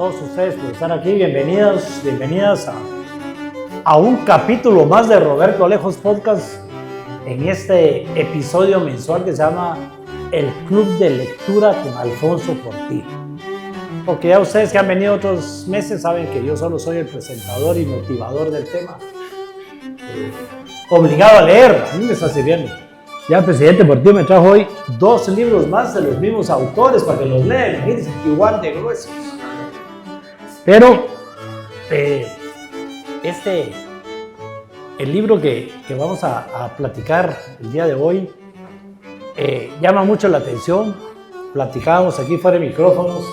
todos ustedes por estar aquí. Bienvenidas a un capítulo más de Roberto Alejos Podcast en este episodio mensual que se llama El Club de Lectura con Alfonso Portillo. Porque ya ustedes que han venido otros meses saben que yo solo soy el presentador y motivador del tema. Obligado a leer, a mí me está sirviendo. Ya el presidente Portillo me trajo hoy 2 libros más de los mismos autores para que los lean, imagínense, igual de gruesos. Pero el libro que vamos a platicar el día de hoy llama mucho la atención. Platicábamos aquí fuera de micrófonos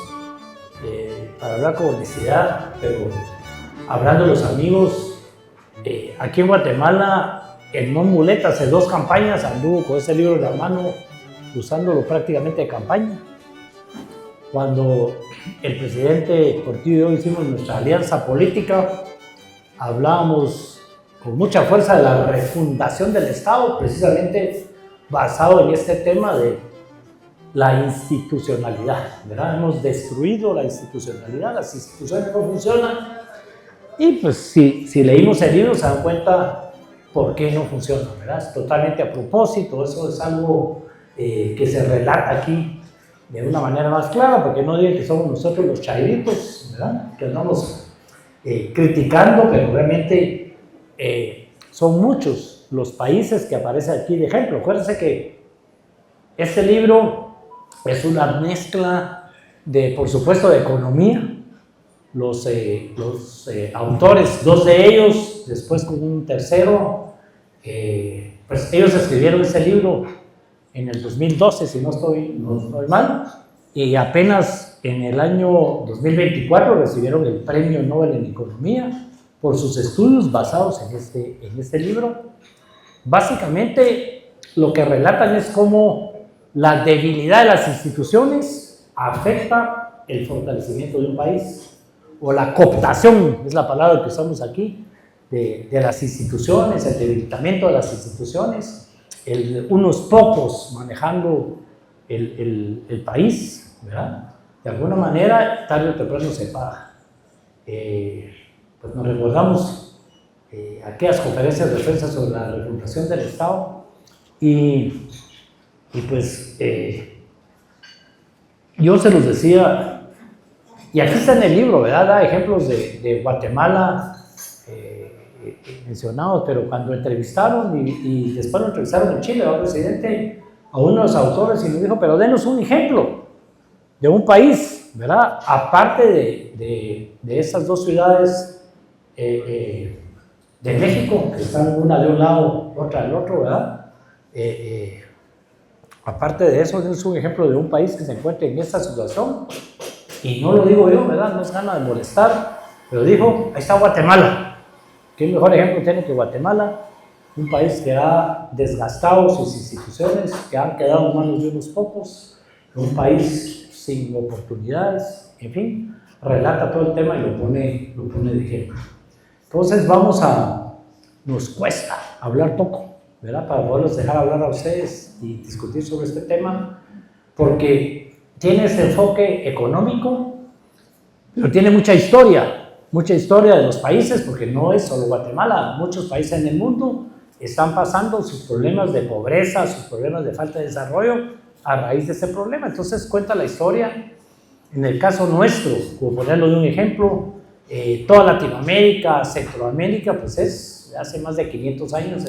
para hablar con honestidad, pero hablando de los amigos, aquí en Guatemala, Edmond Mulet hace 2 campañas anduvo con ese libro en la mano, usándolo prácticamente de campaña. Cuando el presidente Portillo y yo hicimos nuestra alianza política, hablábamos con mucha fuerza de la refundación del Estado, precisamente basado en este tema de la institucionalidad, ¿verdad? Hemos destruido la institucionalidad, las instituciones no funcionan, y pues si leímos el libro se dan cuenta por qué no funciona, ¿verdad? Es totalmente a propósito, eso es algo que se relata aquí de una manera más clara, porque no digan que somos nosotros los chairitos, ¿verdad? Que andamos criticando, pero realmente son muchos los países que aparecen aquí de ejemplo. Acuérdense que este libro es una mezcla de, por supuesto, de economía. Los autores, 2 de ellos, después con un tercero, pues ellos escribieron ese libro en el 2012, si no estoy mal, y apenas en el año 2024 recibieron el Premio Nobel en Economía por sus estudios basados en este libro. Básicamente lo que relatan es cómo la debilidad de las instituciones afecta el fortalecimiento de un país, o la cooptación, es la palabra que usamos aquí, de las instituciones, el debilitamiento de las instituciones, unos pocos manejando el país, ¿verdad? De alguna manera, tarde o temprano se paga. Pues nos recordamos aquellas conferencias de defensa sobre la refundación del Estado y pues yo se los decía. Y aquí está en el libro, ¿verdad? Da ejemplos de Guatemala mencionados, pero cuando entrevistaron y después lo entrevistaron en Chile, el presidente, a uno de los autores y nos dijo, pero denos un ejemplo de un país, ¿verdad? Aparte de esas 2 ciudades de México, que están una de un lado, otra del otro, ¿verdad? Aparte de eso, denos un ejemplo de un país que se encuentre en esta situación. Y no lo digo yo, ¿verdad? No es gana de molestar, pero dijo, ahí está Guatemala. ¿Qué mejor ejemplo tiene que Guatemala? Un país que ha desgastado sus instituciones, que han quedado en manos de unos pocos, un país sin oportunidades, en fin, relata todo el tema y lo pone de ejemplo. Entonces nos cuesta hablar poco, ¿verdad? Para poderlos dejar hablar a ustedes y discutir sobre este tema, porque tiene ese enfoque económico, pero tiene mucha historia de los países, porque no es solo Guatemala. Muchos países en el mundo están pasando sus problemas de pobreza, sus problemas de falta de desarrollo a raíz de ese problema. Entonces cuenta la historia. En el caso nuestro, como ponerlo de un ejemplo, toda Latinoamérica, Centroamérica, pues es hace más de 500 años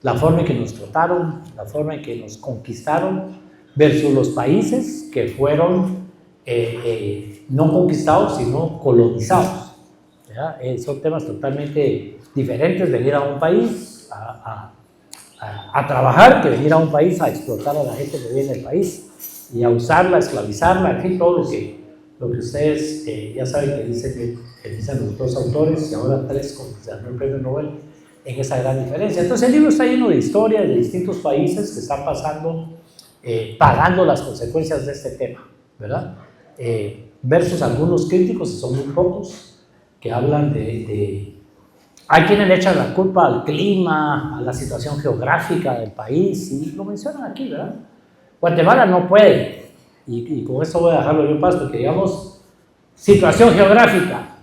la forma en que nos trataron, la forma en que nos conquistaron, versus los países que fueron no conquistados, sino colonizados. Son temas totalmente diferentes, venir a un país a trabajar, que venir a un país a explotar a la gente que vive en el país y a usarla, esclavizarla, en fin, todo lo que ustedes ya saben que dicen los 2 autores y ahora 3 con se ganó el Premio Nobel en esa gran diferencia. Entonces el libro está lleno de historias de distintos países que están pagando las consecuencias de este tema, ¿verdad? Versus algunos críticos, y son muy pocos, que hablan hay quienes le echan la culpa al clima, a la situación geográfica del país, y lo mencionan aquí, ¿verdad? Guatemala no puede, y con esto voy a dejarlo yo en paz, porque digamos, Situación geográfica.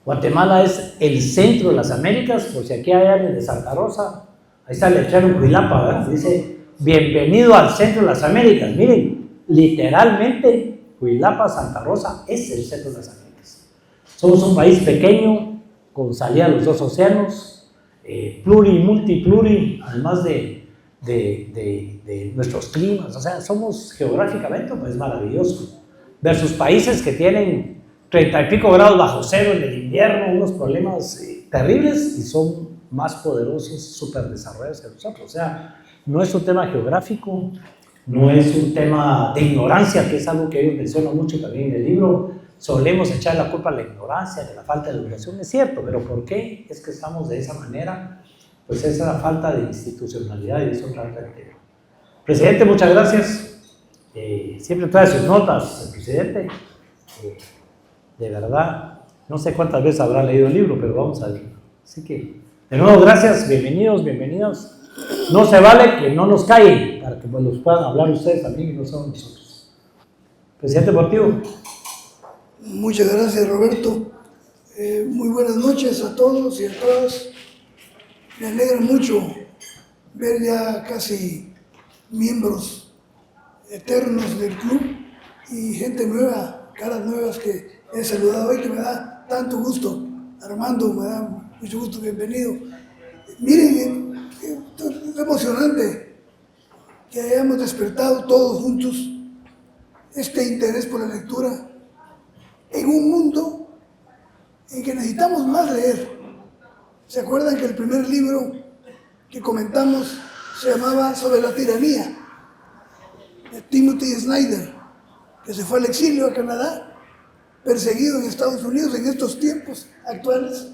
Guatemala es el centro de las Américas, por si aquí hay alguien de Santa Rosa, ahí está el letrero en Cuilapa, ¿verdad? Dice, bienvenido al centro de las Américas. Miren, literalmente, Cuilapa, Santa Rosa es el centro de las Américas. Somos un país pequeño, con salida a los dos océanos, multipluri, además de nuestros climas, o sea, somos geográficamente un país maravilloso, versus países que tienen 30 y pico grados bajo cero en el invierno, unos problemas terribles y son más poderosos, súper desarrollados que nosotros. O sea, no es un tema geográfico, no es un tema de ignorancia, que es algo que ellos mencionan mucho también en el libro. Solemos echar la culpa a la ignorancia, de la falta de educación, es cierto, pero ¿por qué es que estamos de esa manera? Pues es la falta de institucionalidad y eso trata el tema. Presidente, muchas gracias. Siempre trae sus notas, el presidente. De verdad, no sé cuántas veces habrá leído el libro, pero vamos a ver. Así que, de nuevo, gracias, bienvenidos. No se vale que no nos callen, para que pues, los puedan hablar ustedes también y no solo nosotros. Presidente Portillo. Muchas gracias, Roberto. Muy buenas noches a todos y a todas. Me alegra mucho ver ya casi miembros eternos del club y gente nueva, caras nuevas que he saludado hoy, que me da tanto gusto. Armando, me da mucho gusto, bienvenido. Miren, es emocionante que hayamos despertado todos juntos este interés por la lectura en un mundo en que necesitamos más leer. ¿Se acuerdan que el primer libro que comentamos se llamaba Sobre la tiranía, de Timothy Snyder, que se fue al exilio a Canadá, perseguido en Estados Unidos en estos tiempos actuales?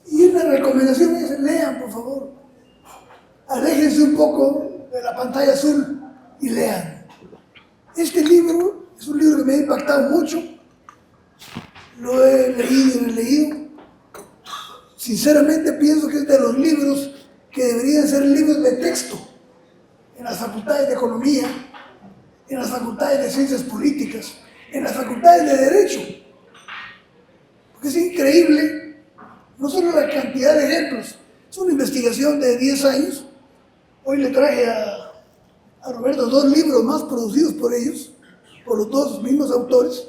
Y una recomendación es: lean, por favor. Aléjense un poco de la pantalla azul y lean. Este libro es un libro que me ha impactado mucho. Lo he leído y releído. Sinceramente pienso que es de los libros que deberían ser libros de texto en las facultades de economía, en las facultades de ciencias políticas, en las facultades de derecho. Porque es increíble, no solo la cantidad de ejemplos, es una investigación de 10 años. Hoy le traje a Roberto 2 libros más producidos por ellos, por los 2 mismos autores.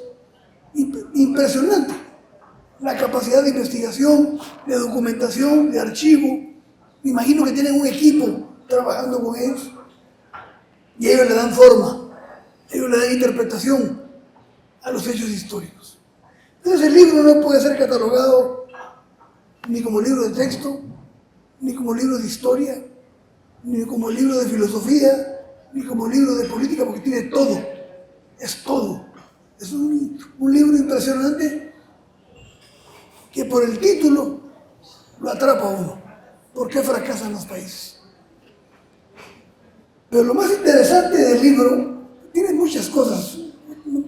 Impresionante la capacidad de investigación, de documentación, de archivo. Me imagino que tienen un equipo trabajando con ellos y ellos le dan forma, ellos le dan interpretación a los hechos históricos. Entonces el libro no puede ser catalogado ni como libro de texto, ni como libro de historia, ni como libro de filosofía, ni como libro de política, porque tiene todo, es todo. Es un libro impresionante que por el título lo atrapa a uno. ¿Por qué fracasan los países? Pero lo más interesante del libro, tiene muchas cosas.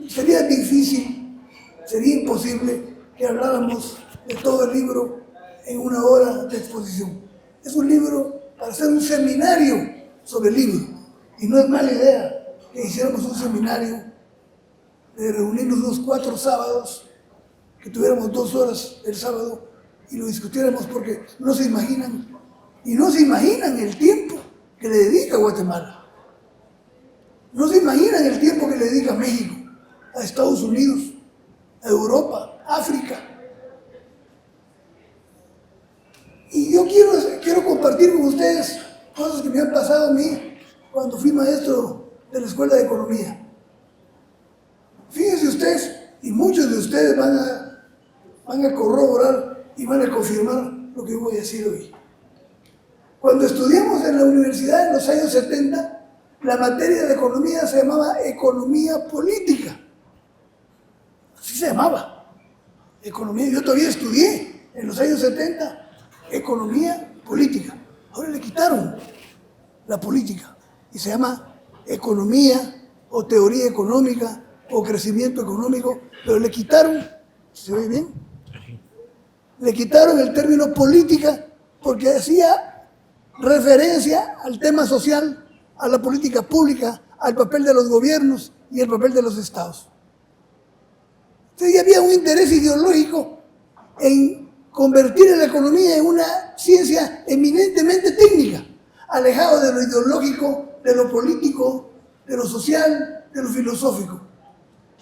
Sería difícil, sería imposible que habláramos de todo el libro en una hora de exposición. Es un libro para hacer un seminario sobre el libro. Y no es mala idea que hiciéramos un seminario, de reunirnos unos 4 sábados, que tuviéramos 2 horas el sábado y lo discutiéramos, porque no se imaginan el tiempo que le dedica a Guatemala. No se imaginan el tiempo que le dedica a México, a Estados Unidos, a Europa, África. Y yo quiero compartir con ustedes cosas que me han pasado a mí cuando fui maestro de la Escuela de Economía. Fíjense ustedes, y muchos de ustedes van a corroborar y van a confirmar lo que voy a decir hoy. Cuando estudiamos en la universidad en los años 70, la materia de economía se llamaba economía política. Así se llamaba. Economía. Yo todavía estudié en los años 70 economía política. Ahora le quitaron la política y se llama economía o teoría económica o crecimiento económico, pero le quitaron, ¿se oye bien? Le quitaron el término política porque hacía referencia al tema social, a la política pública, al papel de los gobiernos y el papel de los estados. Entonces ya había un interés ideológico en convertir a la economía en una ciencia eminentemente técnica, alejado de lo ideológico, de lo político, de lo social, de lo filosófico.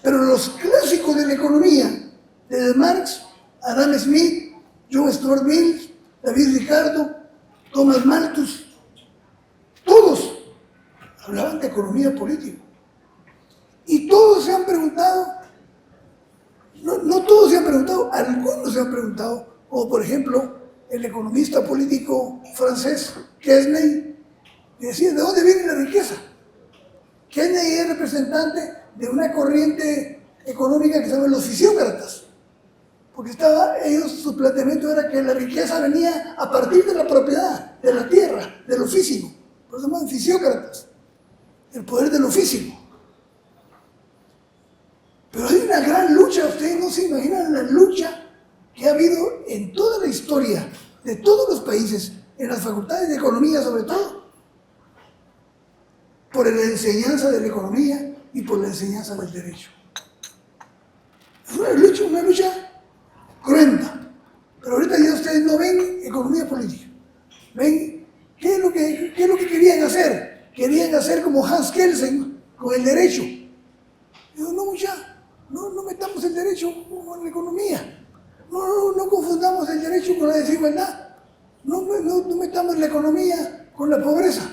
Pero los clásicos de la economía, desde Marx, Adam Smith, John Stuart Mill, David Ricardo, Thomas Malthus, todos hablaban de economía política. Y todos se han preguntado, no todos se han preguntado, algunos se han preguntado, como por ejemplo el economista político francés Quesnay, que decía, ¿de dónde viene la riqueza? Quesnay es representante de una corriente económica que se llama los fisiócratas, porque su planteamiento era que la riqueza venía a partir de la propiedad, de la tierra, de lo físico. Por eso se llaman fisiócratas, el poder de lo físico. Pero hay una gran lucha, ustedes no se imaginan la lucha que ha habido en toda la historia de todos los países, en las facultades de economía sobre todo, por la enseñanza de la economía y por la enseñanza del derecho. Es una lucha cruenta. Pero ahorita ya ustedes no ven economía política. Ven qué es lo que querían hacer. Querían hacer como Hans Kelsen con el derecho. Digo, no metamos el derecho con la economía. No confundamos el derecho con la desigualdad. No metamos la economía con la pobreza.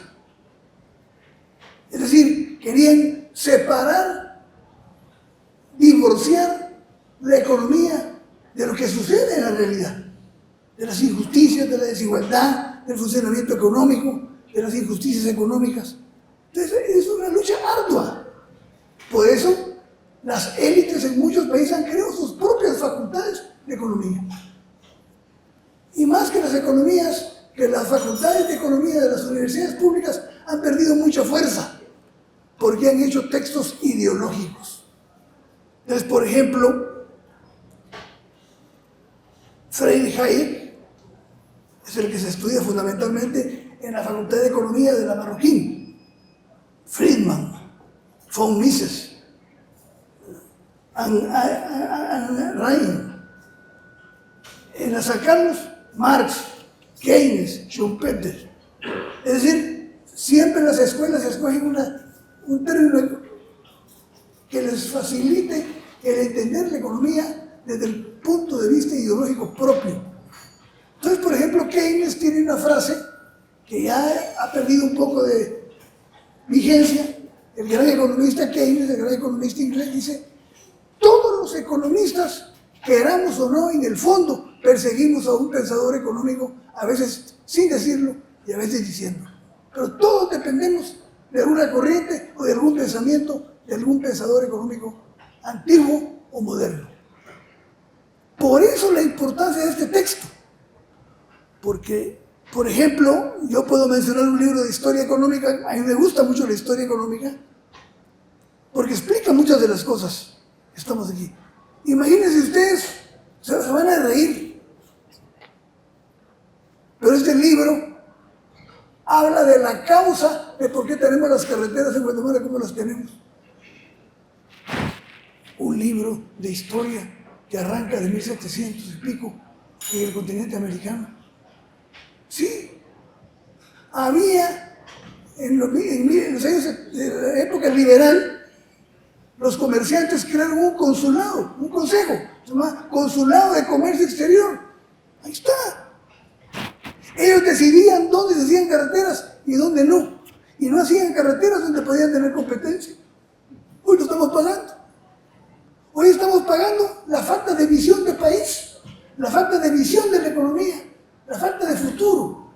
Es decir, querían separar, divorciar la economía de lo que sucede en la realidad, de las injusticias, de la desigualdad, del funcionamiento económico, de las injusticias económicas. Entonces es una lucha ardua. Por eso las élites en muchos países han creado sus propias facultades de economía. Y más que las facultades de economía de las universidades públicas han perdido mucha fuerza, porque han hecho textos ideológicos. Entonces, por ejemplo, Friedrich Hayek es el que se estudia fundamentalmente en la Facultad de Economía de la Marroquín. Friedman, von Mises, Ryan. En la San Carlos, Marx, Keynes, Schumpeter. Es decir, siempre en las escuelas se escogen un término que les facilite el entender la economía desde el punto de vista ideológico propio. Entonces, por ejemplo, Keynes tiene una frase que ya ha perdido un poco de vigencia. El gran economista Keynes, el gran economista inglés, dice: todos los economistas, queramos o no, en el fondo perseguimos a un pensador económico, a veces sin decirlo y a veces diciendo. Pero todos dependemos de alguna corriente o de algún pensamiento de algún pensador económico antiguo o moderno. Por eso la importancia de este texto. Porque, por ejemplo, yo puedo mencionar un libro de historia económica. A mí me gusta mucho la historia económica porque explica muchas de las cosas que estamos aquí. Imagínense ustedes, se van a reír, pero este libro habla de la causa de por qué tenemos las carreteras en Guatemala como las tenemos. Un libro de historia que arranca de 1700 y pico en el continente americano. Sí, había en los años de la época liberal, los comerciantes crearon un consulado, un consejo, se llama Consulado de Comercio Exterior. Ahí está. Ellos decidían dónde se hacían carreteras y dónde no. Y no hacían carreteras donde podían tener competencia. Hoy lo estamos pagando. Hoy estamos pagando la falta de visión de país, la falta de visión de la economía, la falta de futuro.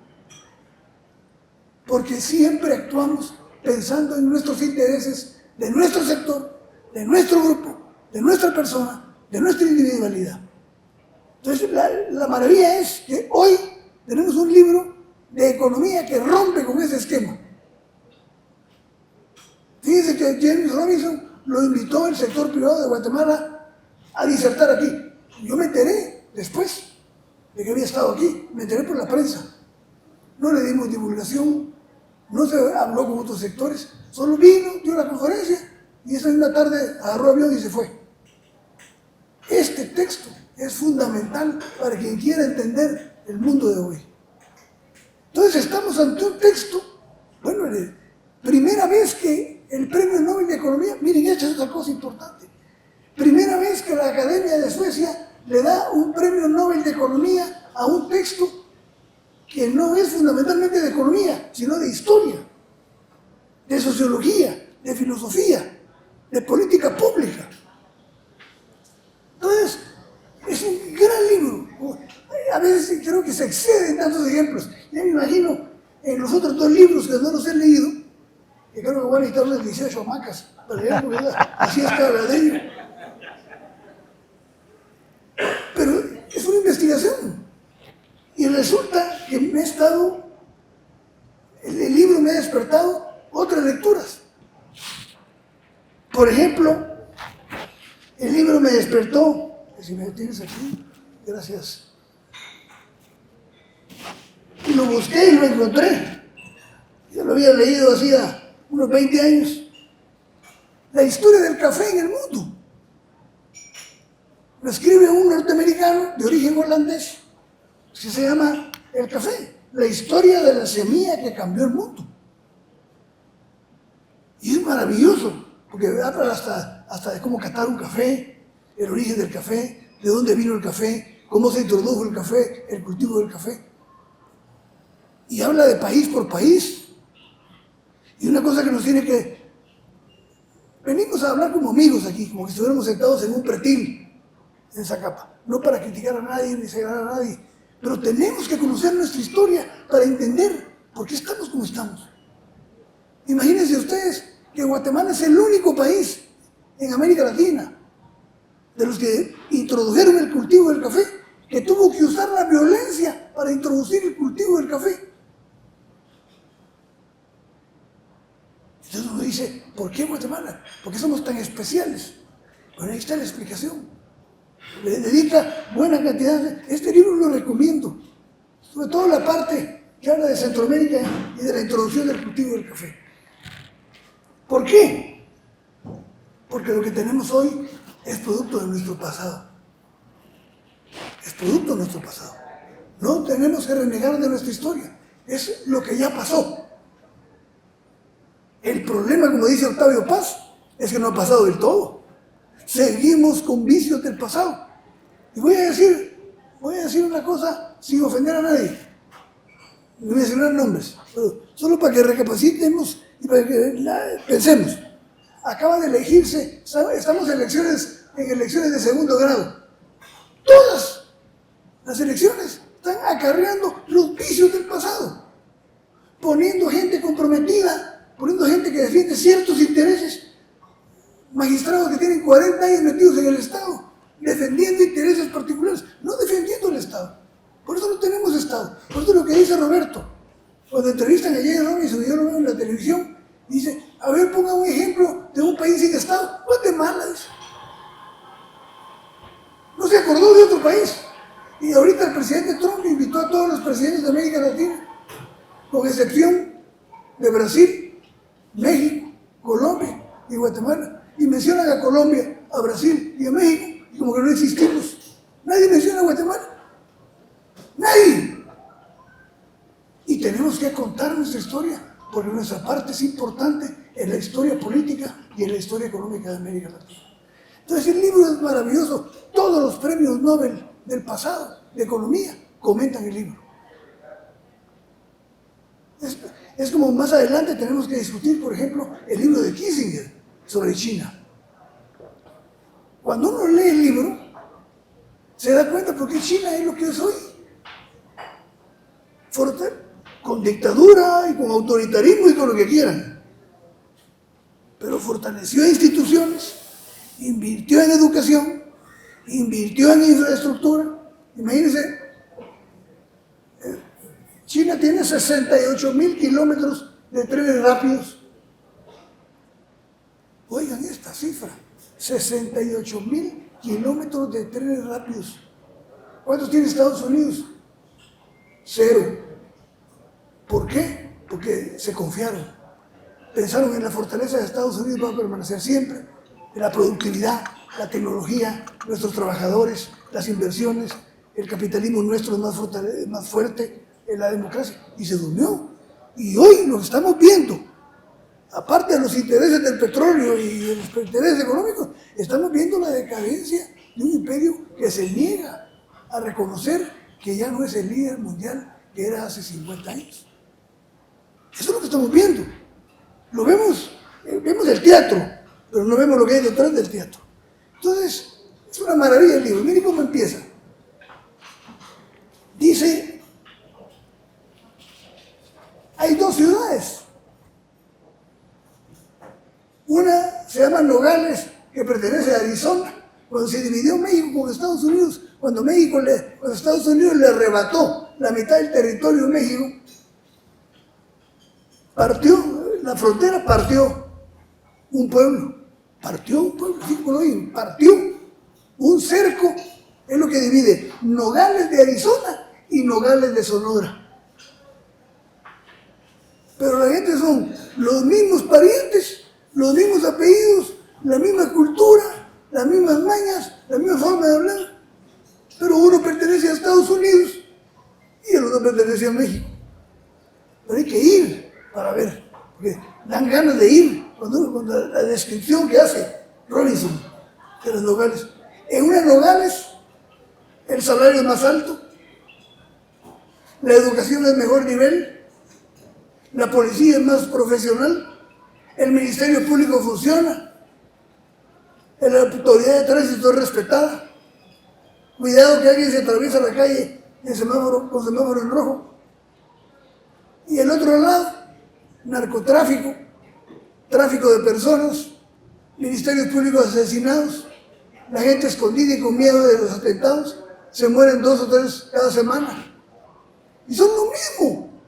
Porque siempre actuamos pensando en nuestros intereses de nuestro sector, de nuestro grupo, de nuestra persona, de nuestra individualidad. Entonces, la maravilla es que hoy tenemos un libro de economía que rompe con ese esquema. Fíjense que James Robinson lo invitó el sector privado de Guatemala a disertar aquí. Yo me enteré después de que había estado aquí, me enteré por la prensa. No le dimos divulgación, no se habló con otros sectores, solo vino, dio la conferencia y esa misma tarde agarró avión y se fue. texto es fundamental para quien quiera entender el mundo de hoy. Entonces estamos ante un texto, bueno, primera vez que el Premio Nobel de Economía, miren, esta es otra cosa importante, primera vez que la Academia de Suecia le da un Premio Nobel de Economía a un texto que no es fundamentalmente de economía, sino de historia, de sociología, de filosofía, de política pública. Entonces, es un gran libro. A veces creo que se exceden tantos ejemplos. Ya me imagino en los otros dos libros que no los he leído, que creo que voy a necesitar unas 18 hamacas para leer, porque así es cada de ellos. Pero es una investigación. Y resulta que me he estado, el libro me ha despertado otras lecturas. Por ejemplo, el libro me despertó, si me tienes aquí, gracias. Y lo busqué y lo encontré. Yo lo había leído hacía unos 20 años. La historia del café en el mundo. Lo escribe un norteamericano de origen holandés, que se llama El café, la historia de la semilla que cambió el mundo. Y es maravilloso, porque habla hasta de cómo catar un café, el origen del café, de dónde vino el café, cómo se introdujo el café, el cultivo del café. Y habla de país por país. Y una cosa que nos tiene que... Venimos a hablar como amigos aquí, como que estuviéramos sentados en un pretil, en esa capa. No para criticar a nadie ni señalar a nadie, pero tenemos que conocer nuestra historia para entender por qué estamos como estamos. Imagínense ustedes que Guatemala es el único país en América Latina de los que introdujeron el cultivo del café, que tuvo que usar la violencia para introducir el cultivo del café. Entonces uno dice, ¿por qué Guatemala? ¿Por qué somos tan especiales? Bueno, ahí está la explicación. Le dedica buena cantidad este libro lo recomiendo, sobre todo la parte que habla de Centroamérica y de la introducción del cultivo del café. ¿Por qué? Porque lo que tenemos hoy es producto de nuestro pasado. Es producto de nuestro pasado. No tenemos que renegar de nuestra historia. Es lo que ya pasó. El problema, como dice Octavio Paz, es que no ha pasado del todo. Seguimos con vicios del pasado. Y voy a decir una cosa sin ofender a nadie. No voy a mencionar nombres, pero solo para que recapacitemos y para que pensemos. Acaba de elegirse, estamos en elecciones de segundo grado. Todas las elecciones están acarreando los vicios del pasado, poniendo gente comprometida, poniendo gente que defiende ciertos intereses, magistrados que tienen 40 años metidos en el Estado, defendiendo intereses particulares, no defendiendo el Estado. Por eso no tenemos Estado. Por eso lo que dice Roberto, cuando entrevistan a Jay Robinson, yo lo veo en la televisión, dice, a ver, ponga un ejemplo de un país sin Estado. Guatemala, dice. No se acordó de otro país. Y ahorita el presidente Trump invitó a todos los presidentes de América Latina, con excepción de Brasil, México, Colombia y Guatemala. Y mencionan a Colombia, a Brasil y a México, y como que no existimos. Nadie menciona a Guatemala. Nadie. Y tenemos que contar nuestra historia, porque nuestra parte es importante en la historia política y en la historia económica de América Latina. Entonces el libro es maravilloso. Todos los premios Nobel del pasado de economía comentan el libro. Es como más adelante tenemos que discutir, por ejemplo, el libro de Kissinger sobre China. Cuando uno lee el libro, se da cuenta por qué China es lo que es hoy. Fuerte, con dictadura y con autoritarismo y con lo que quieran. Pero fortaleció instituciones, invirtió en educación, invirtió en infraestructura. Imagínense, China tiene 68,000 kilómetros de trenes rápidos. Oigan esta cifra, 68,000 kilómetros de trenes rápidos. ¿Cuántos tiene Estados Unidos? 0. ¿Por qué? Porque se confiaron. Pensaron en la fortaleza de Estados Unidos va a permanecer siempre. la productividad, la tecnología, nuestros trabajadores, las inversiones, el capitalismo nuestro es más fuerte, la democracia, y se durmió. Y hoy lo estamos viendo. Aparte de los intereses del petróleo y de los intereses económicos, estamos viendo la decadencia de un imperio que se niega a reconocer que ya no es el líder mundial que era hace 50 años. Eso es lo que estamos viendo. Lo vemos, vemos el teatro, pero no vemos lo que hay detrás del teatro. Entonces, es una maravilla el libro. Miren cómo empieza. Dice, hay dos ciudades. Una se llama Nogales, que pertenece a Arizona. Cuando se dividió México con Estados Unidos, cuando Estados Unidos le arrebató la mitad del territorio de México, la frontera partió un pueblo, así como lo oyen, partió un cerco, es lo que divide Nogales de Arizona y Nogales de Sonora. Pero la gente son los mismos parientes, los mismos apellidos, la misma cultura, las mismas mañas, la misma forma de hablar. Pero uno pertenece a Estados Unidos y el otro pertenece a México. Pero hay que ir para ver, porque dan ganas de ir cuando la descripción que hace Robinson de las Nogales. En unas Nogales el salario es más alto, la educación es mejor nivel, la policía es más profesional, el Ministerio Público funciona, la autoridad de tránsito es respetada. Cuidado que alguien se atraviesa la calle con semáforo en rojo. Y el otro lado, narcotráfico, tráfico de personas, ministerios públicos asesinados, la gente escondida y con miedo de los atentados, se mueren 2 o 3 cada semana. Y son lo mismo.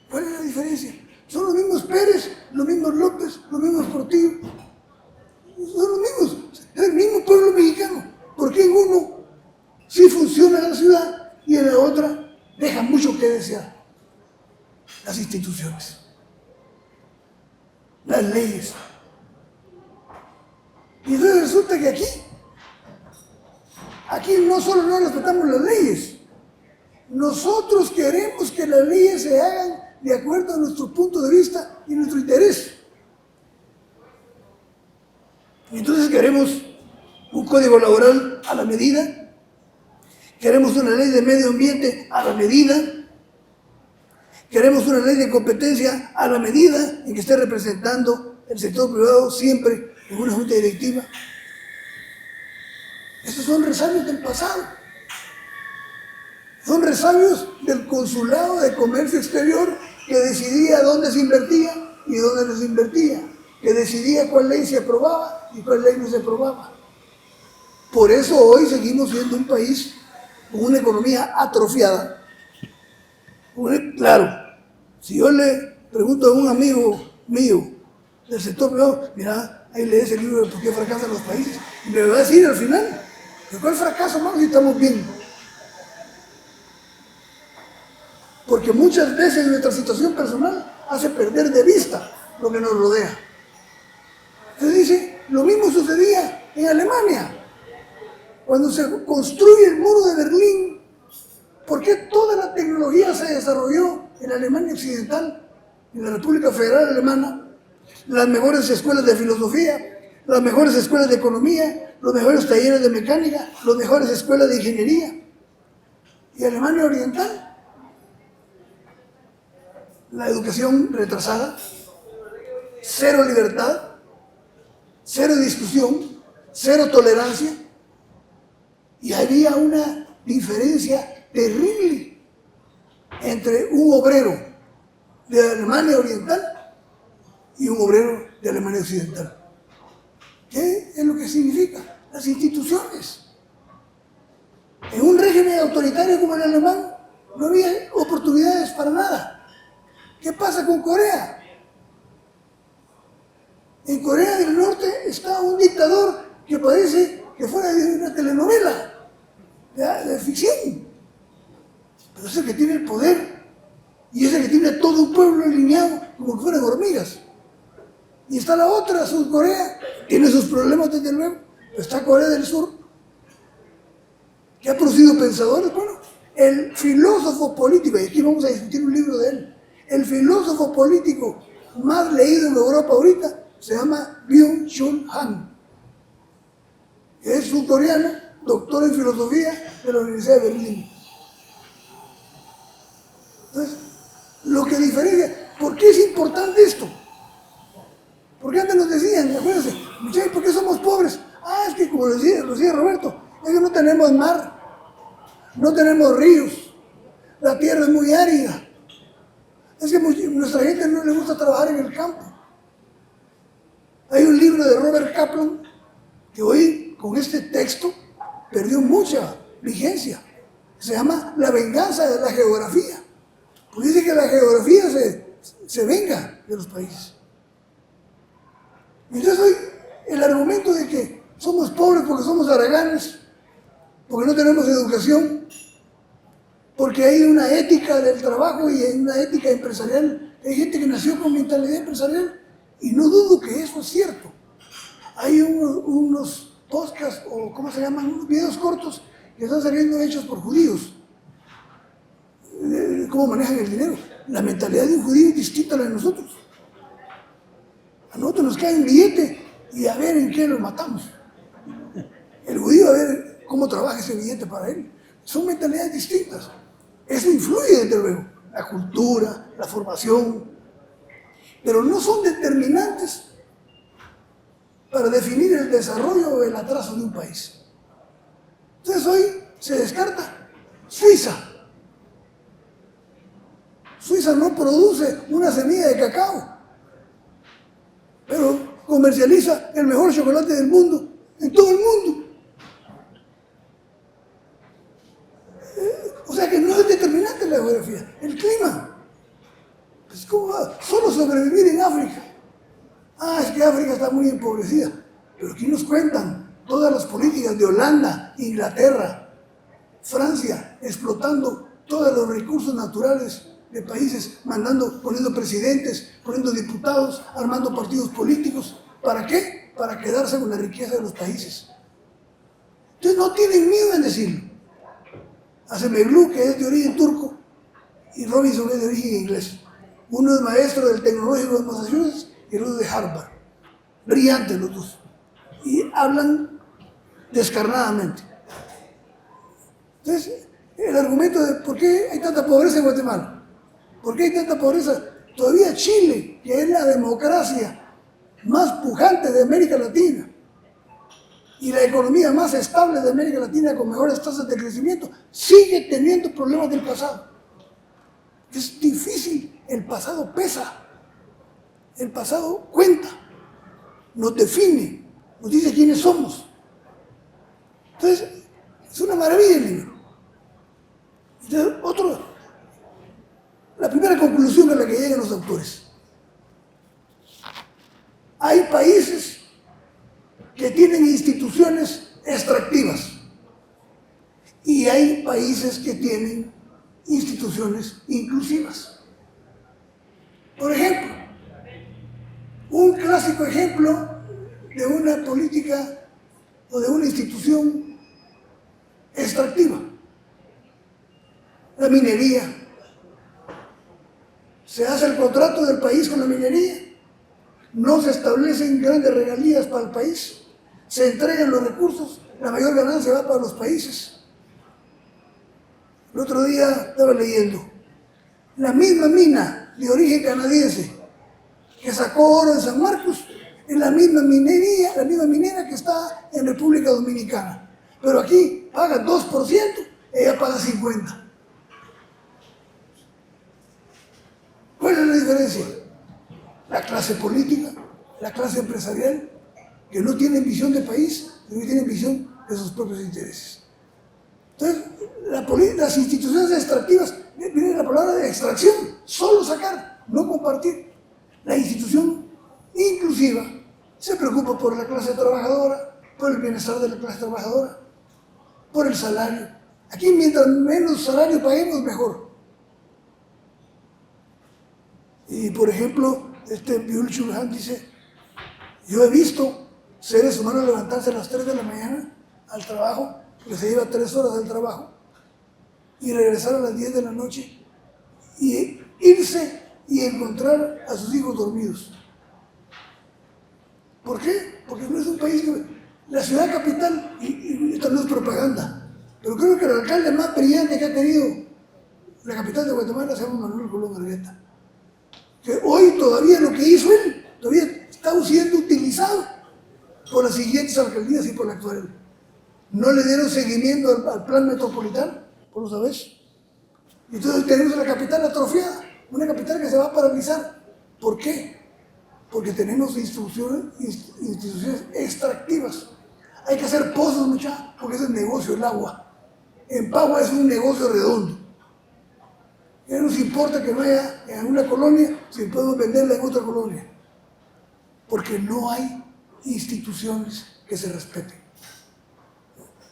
¿Cuál es la diferencia? Son los mismos Pérez, los mismos López, los mismos Portillo. Son los mismos, es el mismo pueblo mexicano. ¿Por qué en uno sí funciona la ciudad y en la otra deja mucho que desear? Las instituciones, las leyes. Y entonces resulta que aquí no solo no respetamos las leyes, nosotros queremos que las leyes se hagan de acuerdo a nuestro punto de vista y nuestro interés. Y entonces queremos un código laboral a la medida, queremos una ley de medio ambiente a la medida, queremos una ley de competencia a la medida en que esté representando el sector privado siempre en una junta directiva. Esos son resabios del pasado. Son resabios del Consulado de Comercio Exterior que decidía dónde se invertía y dónde no se invertía, que decidía cuál ley se aprobaba y cuál ley no se aprobaba. Por eso hoy seguimos siendo un país con una economía atrofiada. Claro, si yo le pregunto a un amigo mío del sector privado, mira, ahí lees el libro de por qué fracasan los países, y me va a decir al final, ¿cuál fracaso más si estamos bien? Porque muchas veces nuestra situación personal hace perder de vista lo que nos rodea. Se dice, lo mismo sucedía en Alemania. Cuando se construye el muro de Berlín, ¿por qué toda la tecnología se desarrolló en Alemania Occidental, en la República Federal Alemana? Las mejores escuelas de filosofía, las mejores escuelas de economía, los mejores talleres de mecánica, las mejores escuelas de ingeniería. ¿Y Alemania Oriental? La educación retrasada, cero libertad, cero discusión, cero tolerancia. Y había una diferencia terrible entre un obrero de Alemania Oriental y un obrero de Alemania Occidental. ¿Qué es lo que significa? Las instituciones. En un régimen autoritario como el alemán no había oportunidades para nada. ¿Qué pasa con Corea? En Corea del Norte está un dictador que parece que fuera de una telenovela de ficción. Pero es el que tiene el poder y es el que tiene a todo un pueblo alineado como que fueran hormigas. Y está la otra, Sur Corea, Tiene sus problemas, desde luego. Está Corea del Sur, que ha producido pensadores. Bueno, el filósofo político, y aquí vamos a discutir un libro de él, el filósofo político más leído en Europa ahorita se llama Byung-Chul Han. Es surcoreano, doctor en filosofía de la Universidad de Berlín. Entonces, lo que diferencia, ¿por qué es importante esto? Porque antes nos decían, acuérdense, muchachos, ¿por qué somos pobres? Ah, es que como decía Roberto, es que no tenemos mar, no tenemos ríos, la tierra es muy árida. Es que nuestra gente no le gusta trabajar en el campo. Hay un libro de Robert Kaplan que hoy, con este texto, perdió mucha vigencia. Se llama La venganza de la geografía. Porque dice que la geografía se venga de los países. Y entonces hoy el argumento de que somos pobres porque somos haraganes, porque no tenemos educación, porque hay una ética del trabajo y hay una ética empresarial. Hay gente que nació con mentalidad empresarial y no dudo que eso es cierto. Hay unos podcasts o ¿cómo se llaman? Unos videos cortos que están saliendo hechos por judíos. ¿Cómo manejan el dinero? La mentalidad de un judío es distinta a la de nosotros. A nosotros nos cae un billete y a ver en qué lo matamos. El judío a ver cómo trabaja ese billete para él. Son mentalidades distintas. Eso influye, desde luego, la cultura, la formación, pero no son determinantes para definir el desarrollo o el atraso de un país. Entonces hoy se descarta Suiza. Suiza no produce una semilla de cacao, pero comercializa el mejor chocolate del mundo, en todo el mundo. O sea que no es determinante la geografía, el clima. Es como solo sobrevivir en África. Ah, es que África está muy empobrecida. Pero aquí nos cuentan todas las políticas de Holanda, Inglaterra, Francia, explotando todos los recursos naturales de países, poniendo presidentes, poniendo diputados, armando partidos políticos. ¿Para qué? Para quedarse con la riqueza de los países. Entonces no tienen miedo en decirlo. Acemoglu, que es de origen turco, y Robinson es de origen inglés. Uno es maestro del Tecnológico de Massachusetts y el otro de Harvard. Brillantes los dos. Y hablan descarnadamente. Entonces, el argumento de por qué hay tanta pobreza en Guatemala, por qué hay tanta pobreza, todavía Chile, que es la democracia más pujante de América Latina y la economía más estable de América Latina con mejores tasas de crecimiento, sigue teniendo problemas del pasado. Es difícil, el pasado pesa, el pasado cuenta, nos define, nos dice quiénes somos. Entonces, es una maravilla el libro. Entonces, la primera conclusión a la que llegan los autores. Hay países que tienen instituciones extractivas y hay países que tienen instituciones inclusivas. Por ejemplo, un clásico ejemplo de una política o de una institución extractiva, la minería. Se hace el contrato del país con la minería, no se establecen grandes regalías para el país, se entregan los recursos, la mayor ganancia va para los países. El otro día estaba leyendo, la misma mina de origen canadiense que sacó oro en San Marcos, es la misma minera que está en República Dominicana. Pero aquí paga 2%, ella paga 50%. ¿Cuál es la diferencia? La clase política, la clase empresarial, que no tienen visión de país, sino que tienen visión de sus propios intereses. Entonces, las instituciones extractivas, viene la palabra de extracción, solo sacar, no compartir. La institución inclusiva se preocupa por la clase trabajadora, por el bienestar de la clase trabajadora, por el salario. Aquí mientras menos salario paguemos, mejor. Y por ejemplo, Byung-Chul Han dice, yo he visto seres humanos levantarse a las 3 de la mañana al trabajo, porque se lleva 3 horas del trabajo, y regresar a las 10 de la noche y irse y encontrar a sus hijos dormidos. ¿Por qué? Porque no es un país que... La ciudad capital, y esto no es propaganda, pero creo que el alcalde más brillante que ha tenido la capital de Guatemala se llama Manuel Colón Argueta, que hoy todavía lo que hizo él, todavía está siendo utilizado por las siguientes alcaldías y por la actual. No le dieron seguimiento al plan metropolitano, ¿por lo sabes? Entonces tenemos la capital atrofiada, una capital que se va a paralizar. ¿Por qué? Porque tenemos instituciones extractivas. Hay que hacer pozos, muchachos, porque es el negocio, el agua. En Pagua es un negocio redondo. Ya no nos importa que no haya en una colonia si podemos venderla en otra colonia. Porque no hay instituciones que se respeten.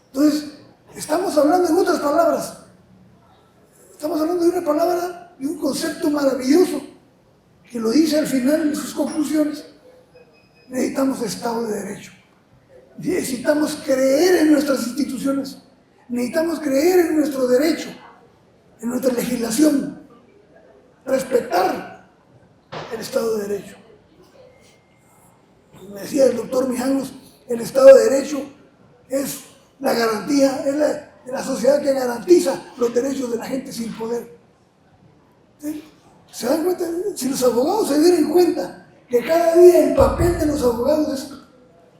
Entonces, estamos hablando en otras palabras. Estamos hablando de una palabra, de un concepto maravilloso, que lo dice al final en sus conclusiones. Necesitamos Estado de Derecho. Necesitamos creer en nuestras instituciones. Necesitamos creer en nuestro derecho, en nuestra legislación. Respetar el Estado de Derecho. Me decía el doctor Mijangos, el Estado de Derecho es la garantía, es la sociedad que garantiza los derechos de la gente sin poder. ¿Sí? ¿Se dan cuenta? Si los abogados se dieran cuenta que cada día el papel de los abogados es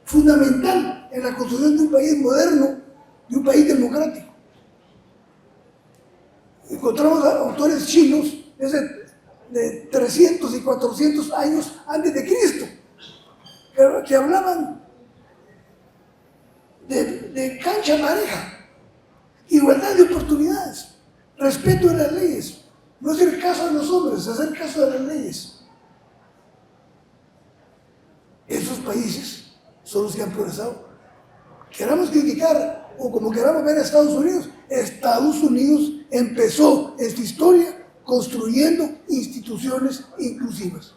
fundamental en la construcción de un país moderno, de un país democrático. Encontramos a autores chinos de 300 y 400 años antes de Cristo, que hablaban de cancha pareja, igualdad de oportunidades, respeto de las leyes, no hacer caso a los hombres, hacer caso a las leyes. Esos países son los que han progresado. Queramos criticar o como queramos ver a Estados Unidos empezó esta historia construyendo instituciones inclusivas.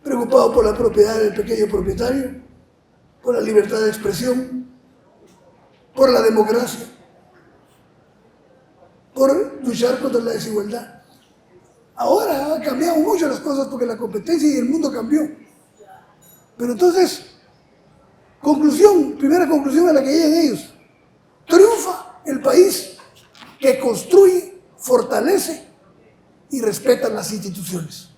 Preocupado por la propiedad del pequeño propietario, por la libertad de expresión, por la democracia, por luchar contra la desigualdad. Ahora han cambiado mucho las cosas porque la competencia y el mundo cambió. Pero entonces, primera conclusión a la que llegan ellos, triunfa el país que construye, fortalece y respeta las instituciones.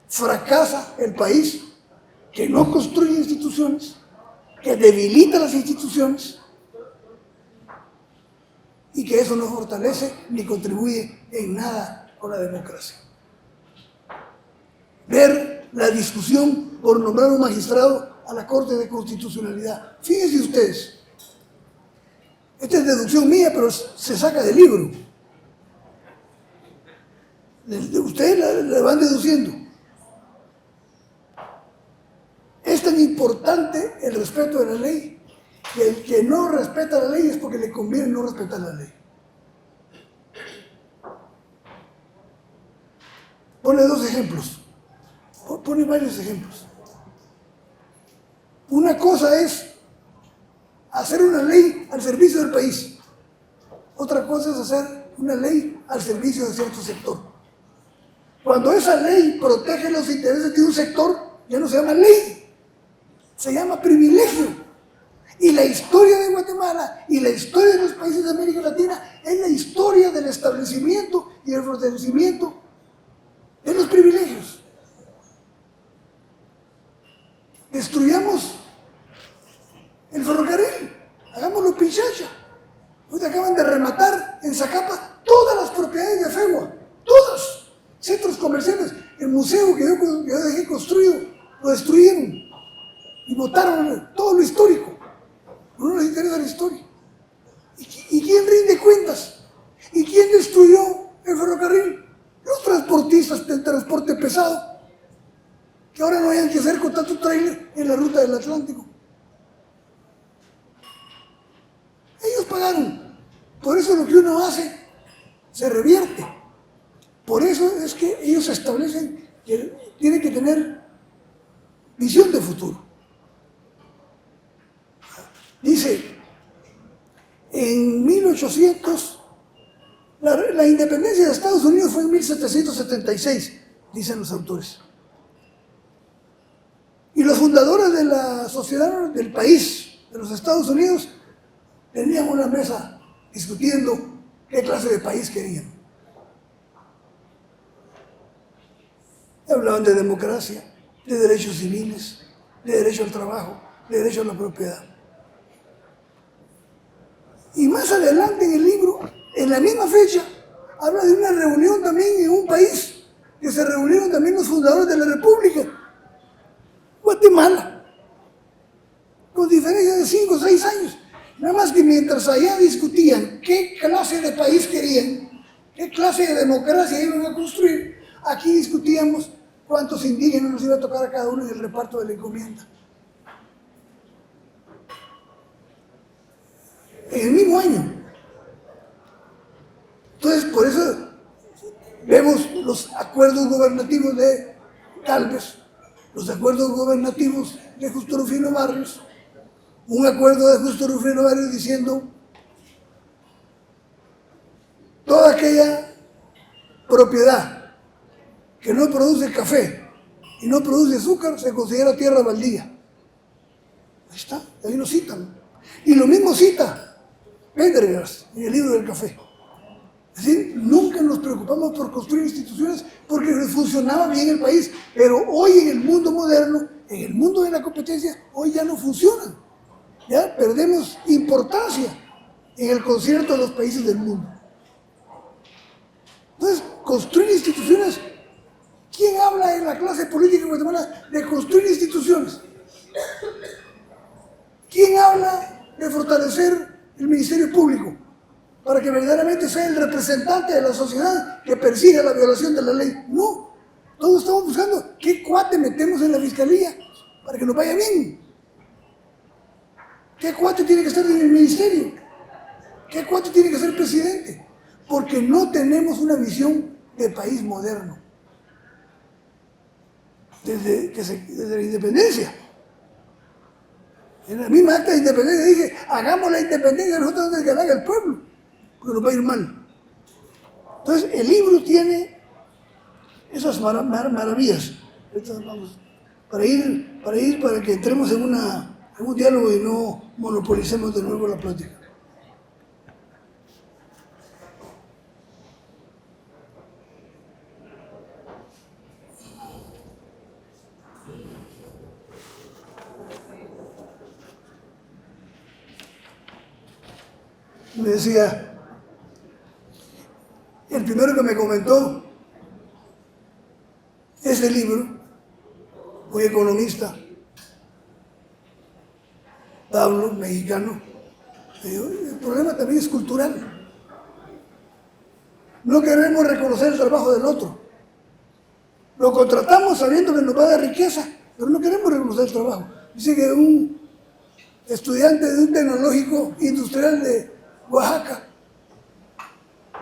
Fracasa el país que no construye instituciones, que debilita las instituciones y que eso no fortalece ni contribuye en nada con la democracia. Ver la discusión por nombrar un magistrado a la Corte de Constitucionalidad. Fíjense ustedes, esta es deducción mía, pero se saca del libro. Ustedes la van deduciendo. Es tan importante el respeto de la ley que el que no respeta la ley es porque le conviene no respetar la ley. Pone 2 ejemplos. Pone varios ejemplos. Una cosa es hacer una ley al servicio del país. Otra cosa es hacer una ley al servicio de cierto sector. Cuando esa ley protege los intereses de un sector, ya no se llama ley, se llama privilegio. Y la historia de Guatemala y la historia de los países de América Latina es la historia del establecimiento y el fortalecimiento de los privilegios. Destruyamos el ferrocarril, hagámoslo pinchacha. Ahorita acaban de rematar en Zacapa todas las propiedades de Fegua, todas, centros comerciales, el museo que yo dejé construido, lo destruyeron y botaron todo lo histórico. No les interesa la historia. ¿Y quién rinde cuentas? ¿Y quién destruyó el ferrocarril? Los transportistas del transporte pesado, que ahora no hayan que hacer con tanto trailer en la ruta del Atlántico. Ellos pagaron. Por eso lo que uno hace se revierte. Por eso es que ellos establecen que tienen que tener visión de futuro. 1800, la independencia de Estados Unidos fue en 1776, dicen los autores. Y los fundadores de la sociedad del país, de los Estados Unidos, tenían una mesa discutiendo qué clase de país querían. Hablaban de democracia, de derechos civiles, de derecho al trabajo, de derecho a la propiedad. Y más adelante en el libro, en la misma fecha, habla de una reunión también en un país, que se reunieron también los fundadores de la República, Guatemala, con diferencia de 5 o 6 años. Nada más que mientras allá discutían qué clase de país querían, qué clase de democracia iban a construir, aquí discutíamos cuántos indígenas nos iba a tocar a cada uno en el reparto de la encomienda. En el mismo año. Entonces, por eso vemos los acuerdos gubernativos de Gálvez, los acuerdos gubernativos de Justo Rufino Barrios, un acuerdo de Justo Rufino Barrios diciendo toda aquella propiedad que no produce café y no produce azúcar se considera tierra baldía. Ahí está, ahí lo citan. Y lo mismo cita Pendergast en el libro del café. Es decir, nunca nos preocupamos por construir instituciones porque funcionaba bien el país, pero hoy en el mundo moderno, en el mundo de la competencia, hoy ya no funcionan. Ya perdemos importancia en el concierto de los países del mundo. Entonces, construir instituciones, ¿quién habla en la clase política de Guatemala de construir instituciones? ¿Quién habla de fortalecer el Ministerio Público para que verdaderamente sea el representante de la sociedad que persiga la violación de la ley? No, todos estamos buscando qué cuate metemos en la fiscalía para que nos vaya bien. ¿Qué cuate tiene que estar en el ministerio? ¿Qué cuate tiene que ser presidente? Porque no tenemos una visión de país moderno. Desde la independencia. En la misma acta de independencia dije, hagamos la independencia nosotros antes de que la haga el pueblo, porque nos va a ir mal. Entonces, el libro tiene esas maravillas. Vamos, para que entremos en un diálogo y no monopolicemos de nuevo la plática. Me decía, el primero que me comentó ese libro, muy economista, Pablo, mexicano, me dijo, el problema también es cultural. No queremos reconocer el trabajo del otro. Lo contratamos sabiendo que nos va a dar riqueza, pero no queremos reconocer el trabajo. Dice que un estudiante de un tecnológico industrial de Oaxaca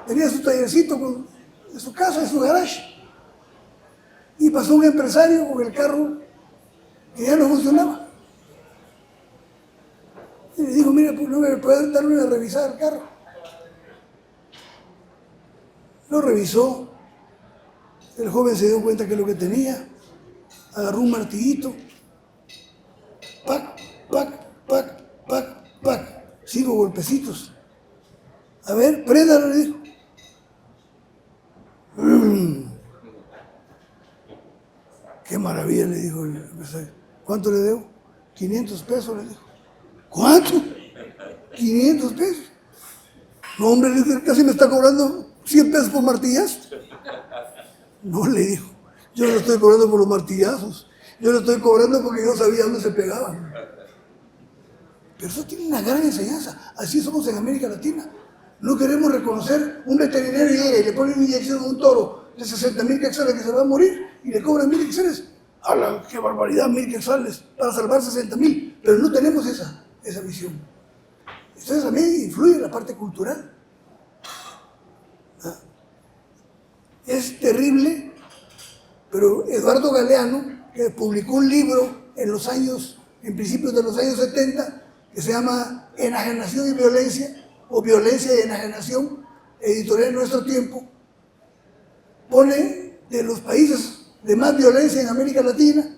tenía su tallercito en su casa, en su garage, y pasó un empresario con el carro que ya no funcionaba. Y le dijo, mira, pues no me puede dar una revisada al carro. Lo revisó, el joven se dio cuenta que lo que tenía, agarró un martillito, pac, pac, pac, pac, pac, 5 golpecitos. A ver, préndalo, le dijo. Qué maravilla, le dijo el empresario. ¿Cuánto le debo? 500 pesos, le dijo. ¿Cuánto? 500 pesos. No, hombre, le dijo, casi me está cobrando 100 pesos por martillazo. No, le dijo, yo no lo estoy cobrando por los martillazos. Yo lo estoy cobrando porque yo sabía dónde se pegaban. Pero eso tiene una gran enseñanza. Así somos en América Latina. No queremos reconocer un veterinario llega y le pone una inyección a un toro de 60,000 quetzales que se va a morir y le cobran 1,000 quetzales. ¡Hala, qué barbaridad! 1,000 quetzales para salvar 60,000. Pero no tenemos esa visión. Entonces también influye la parte cultural. ¿Ah? Es terrible, pero Eduardo Galeano, que publicó un libro en principios de los años 70, que se llama Enajenación y Violencia, o Violencia y Enajenación, editorial de Nuestro Tiempo, pone de los países de más violencia en América Latina,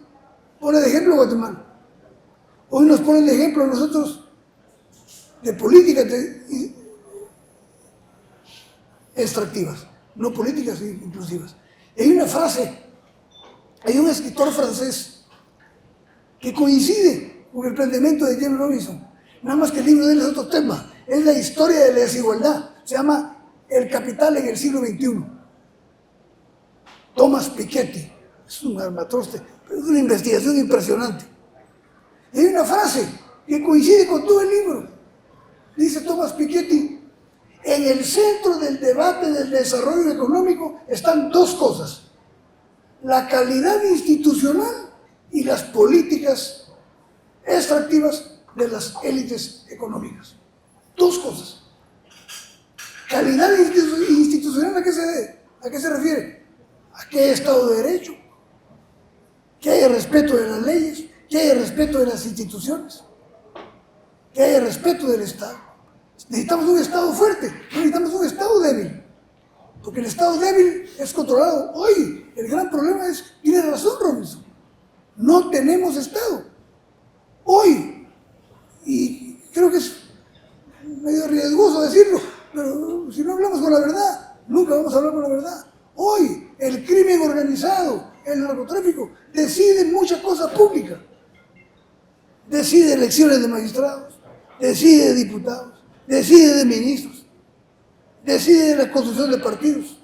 pone de ejemplo Guatemala. Hoy nos ponen de ejemplo a nosotros de políticas extractivas, no políticas inclusivas. Hay una frase, hay un escritor francés que coincide con el planteamiento de James Robinson, nada más que el libro de él es otro tema, es la historia de la desigualdad, se llama El capital en el siglo XXI. Thomas Piketty, es un armatroste, pero es una investigación impresionante. Y hay una frase que coincide con todo el libro. Dice Thomas Piketty, en el centro del debate del desarrollo económico están dos cosas: la calidad institucional y las políticas extractivas de las élites económicas. Dos cosas. Calidad institucional, ¿a qué se refiere? A que haya Estado de Derecho, que haya respeto de las leyes, que haya respeto de las instituciones, que haya respeto del Estado. Necesitamos un Estado fuerte, no necesitamos un Estado débil, porque el Estado débil es controlado. Hoy el gran problema es, tiene razón Robinson, no tenemos Estado. Hoy, y creo que es medio riesgoso decirlo, pero si no hablamos con la verdad, nunca vamos a hablar con la verdad. Hoy el crimen organizado, el narcotráfico, decide muchas cosas públicas. Decide elecciones de magistrados, decide de diputados, decide de ministros, decide de la construcción de partidos,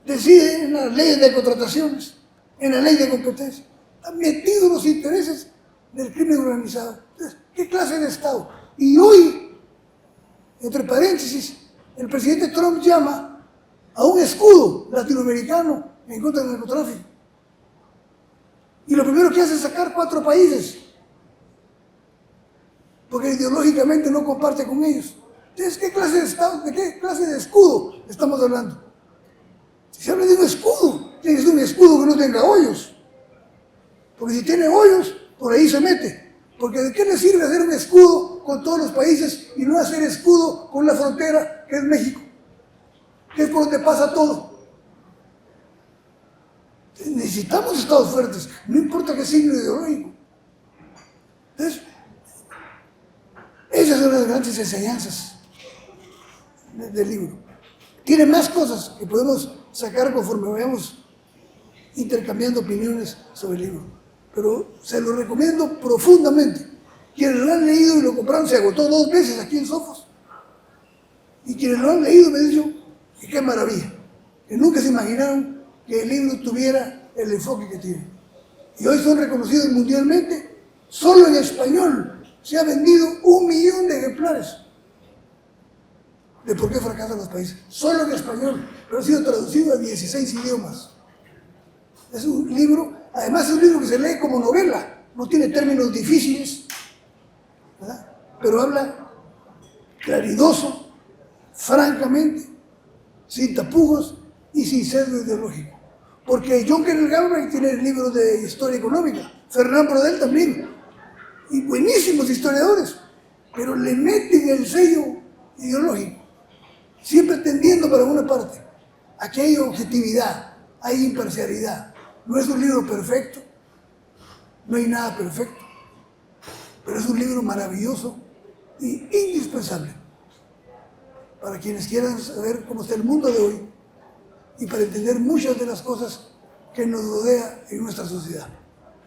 decide en las leyes de contrataciones, en la ley de competencia. Están metidos los intereses del crimen organizado. Entonces, ¿qué clase de Estado? Y hoy, entre paréntesis, el presidente Trump llama a un escudo latinoamericano en contra del narcotráfico. Y lo primero que hace es sacar 4 países, porque ideológicamente no comparte con ellos. Entonces, ¿qué clase de Estado, de qué clase de escudo estamos hablando? Si se habla de un escudo, tiene que ser un escudo que no tenga hoyos. Porque si tiene hoyos, por ahí se mete. Porque ¿de qué le sirve hacer un escudo con todos los países y no hacer escudo con la frontera que es México, que es por donde pasa todo? Necesitamos estados fuertes, no importa qué signo ideológico. Entonces, esas son las grandes enseñanzas del libro. Tiene más cosas que podemos sacar conforme vayamos intercambiando opiniones sobre el libro, pero se lo recomiendo profundamente. Quienes lo han leído y lo compraron, se agotó 2 veces aquí en Sofos, y quienes lo han leído me dicen que qué maravilla, que nunca se imaginaron que el libro tuviera el enfoque que tiene. Y hoy son reconocidos mundialmente. Solo en español se ha vendido 1 millón de ejemplares de por qué fracasan los países. Solo en español, pero ha sido traducido a 16 idiomas. Es un libro, además es un libro que se lee como novela, no tiene términos difíciles, ¿verdad? Pero habla claridoso, francamente, sin tapujos y sin sesgo ideológico. Porque John Kenneth Galbraith tiene el libro de historia económica, Fernand Braudel también, y buenísimos historiadores, pero le meten el sello ideológico, siempre tendiendo para una parte. Aquí hay objetividad, hay imparcialidad. No es un libro perfecto, no hay nada perfecto, pero es un libro maravilloso y indispensable para quienes quieran saber cómo está el mundo de hoy y para entender muchas de las cosas que nos rodea en nuestra sociedad.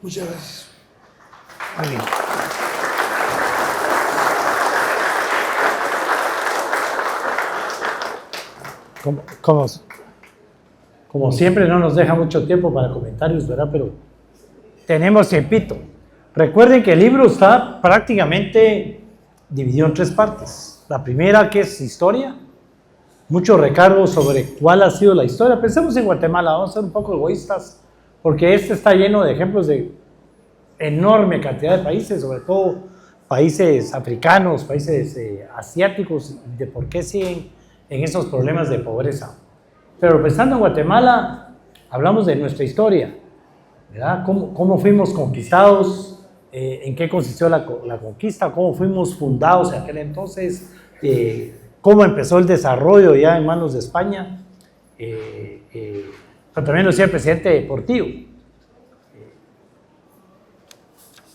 Muchas gracias. Muy bien. Como siempre, no nos deja mucho tiempo para comentarios, ¿verdad? Pero tenemos tiempito. Recuerden que el libro está prácticamente dividido en 3 partes. La primera, que es historia, mucho recargo sobre cuál ha sido la historia. Pensemos en Guatemala, vamos a ser un poco egoístas, porque este está lleno de ejemplos de enorme cantidad de países, sobre todo países africanos, países asiáticos, de por qué siguen en esos problemas de pobreza. Pero pensando en Guatemala, hablamos de nuestra historia, ¿verdad? ¿Cómo fuimos conquistados? ¿En qué consistió la conquista? ¿Cómo fuimos fundados en aquel entonces? cómo empezó el desarrollo ya en manos de España, pero también lo decía el presidente Portillo.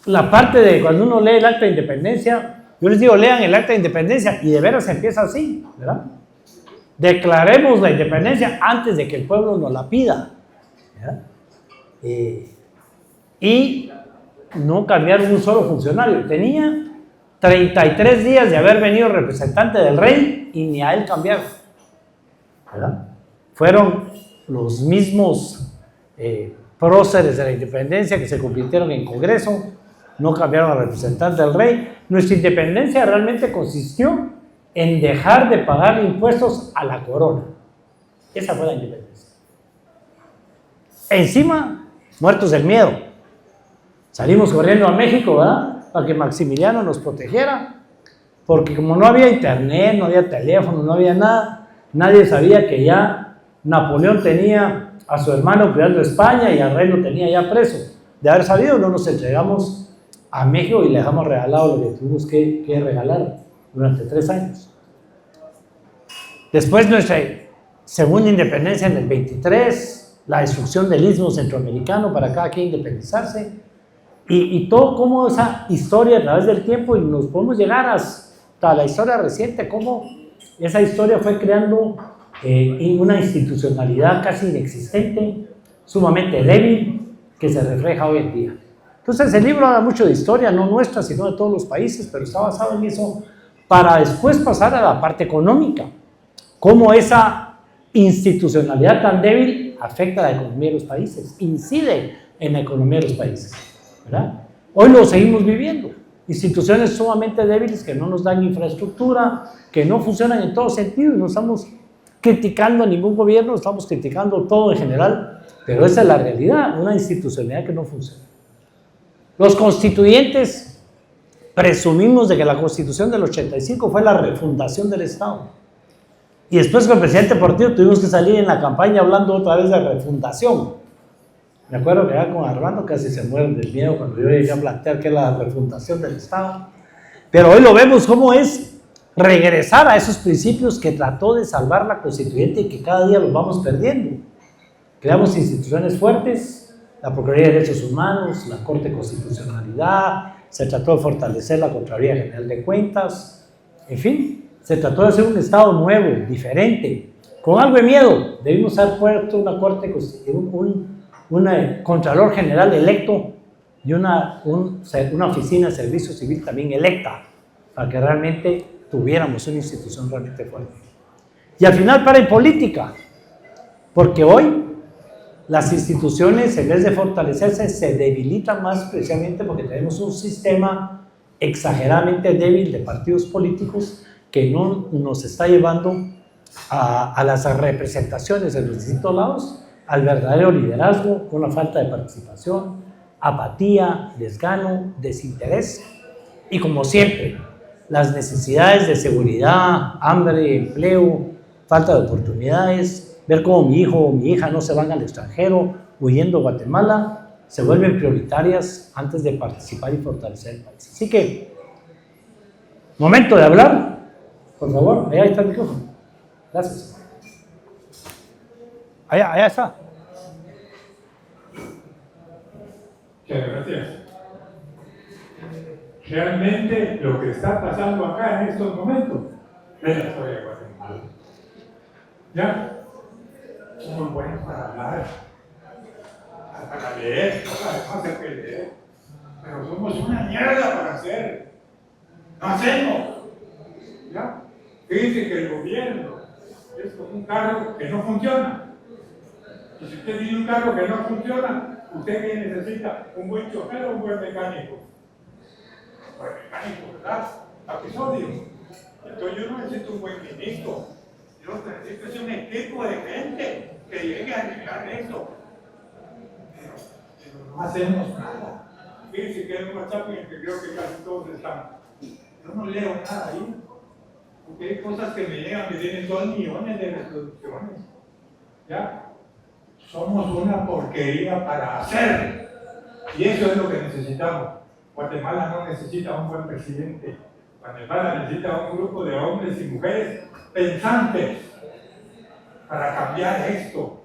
La parte de cuando uno lee el acta de independencia, yo les digo, lean el acta de independencia y de veras empieza así, ¿verdad? Declaremos la independencia antes de que el pueblo nos la pida, ¿verdad? Y no cambiaron un solo funcionario. Tenía 33 días de haber venido representante del rey y ni a él cambiaron, ¿verdad? Fueron los mismos próceres de la independencia que se convirtieron en Congreso, no cambiaron al representante del rey. Nuestra independencia realmente consistió en dejar de pagar impuestos a la corona. Esa fue la independencia. Encima, muertos del miedo. Salimos corriendo a México, ¿verdad? Para que Maximiliano nos protegiera, porque como no había internet, no había teléfono, no había nada, nadie sabía que ya Napoleón tenía a su hermano cuidando España y al rey lo tenía ya preso. De haber sabido, no nos entregamos a México y le dejamos regalado lo que tuvimos que regalar durante 3 años. Después nuestra segunda independencia en el 23, la destrucción del istmo centroamericano para cada quien independizarse, y todo como esa historia a través del tiempo, y nos podemos llegar hasta la historia reciente, cómo esa historia fue creando una institucionalidad casi inexistente, sumamente débil, que se refleja hoy en día. Entonces el libro habla mucho de historia, no nuestra, sino de todos los países, pero está basado en eso, para después pasar a la parte económica, cómo esa institucionalidad tan débil afecta a la economía de los países, incide en la economía de los países, ¿verdad? Hoy lo seguimos viviendo, instituciones sumamente débiles que no nos dan infraestructura, que no funcionan en todo sentido, y no estamos criticando a ningún gobierno, estamos criticando todo en general, pero esa es la realidad, una institucionalidad que no funciona. Los constituyentes presumimos de que la Constitución del 85 fue la refundación del Estado. Y después con el presidente Portillo tuvimos que salir en la campaña hablando otra vez de refundación. Me acuerdo que ya con Armando casi se mueren del miedo cuando yo llegué a plantear que es la refundación del Estado. Pero hoy lo vemos cómo es regresar a esos principios que trató de salvar la Constituyente y que cada día los vamos perdiendo. Creamos instituciones fuertes, la Procuraduría de Derechos Humanos, la Corte de Constitucionalidad, se trató de fortalecer la Contraloría General de Cuentas, en fin, se trató de hacer un Estado nuevo, diferente, con algo de miedo. Debimos haber puesto una Corte, un Contralor General electo y una oficina de servicio civil también electa, para que realmente tuviéramos una institución realmente fuerte. Y al final para en política, porque hoy las instituciones, en vez de fortalecerse, se debilitan más precisamente porque tenemos un sistema exageradamente débil de partidos políticos que no nos está llevando a las representaciones en los distintos lados, al verdadero liderazgo, con la falta de participación, apatía, desgano, desinterés, y como siempre, las necesidades de seguridad, hambre, empleo, falta de oportunidades, ver cómo mi hijo o mi hija no se van al extranjero huyendo a Guatemala, se vuelven prioritarias antes de participar y fortalecer el país. Así que, momento de hablar, por favor, ahí está el micrófono. Gracias. Allá está. Muchas gracias. Realmente lo que está pasando acá en estos momentos es la historia de Guatemala. ¿Ya? Somos buenos para hablar, para leer, no hacer que leer, pero somos una mierda para hacer. No hacemos. ¿Ya? Fíjense que el gobierno es como un carro que no funciona. Y si usted tiene un carro que no funciona, ¿usted qué necesita? ¿Un buen chofer o un buen mecánico? Un buen mecánico, ¿verdad? Episodio. Entonces yo no necesito un buen ministro. Yo necesito un equipo de gente que llegue a arreglar eso. Pero no hacemos nada. Fíjense que hay un WhatsApp en el que creo que casi todos están. Yo no leo nada ahí. Porque hay cosas que me llegan que tienen 2 millones de reproducciones. ¿Ya? Somos una porquería para hacer. Y eso es lo que necesitamos. Guatemala no necesita un buen presidente. Guatemala necesita un grupo de hombres y mujeres pensantes para cambiar esto.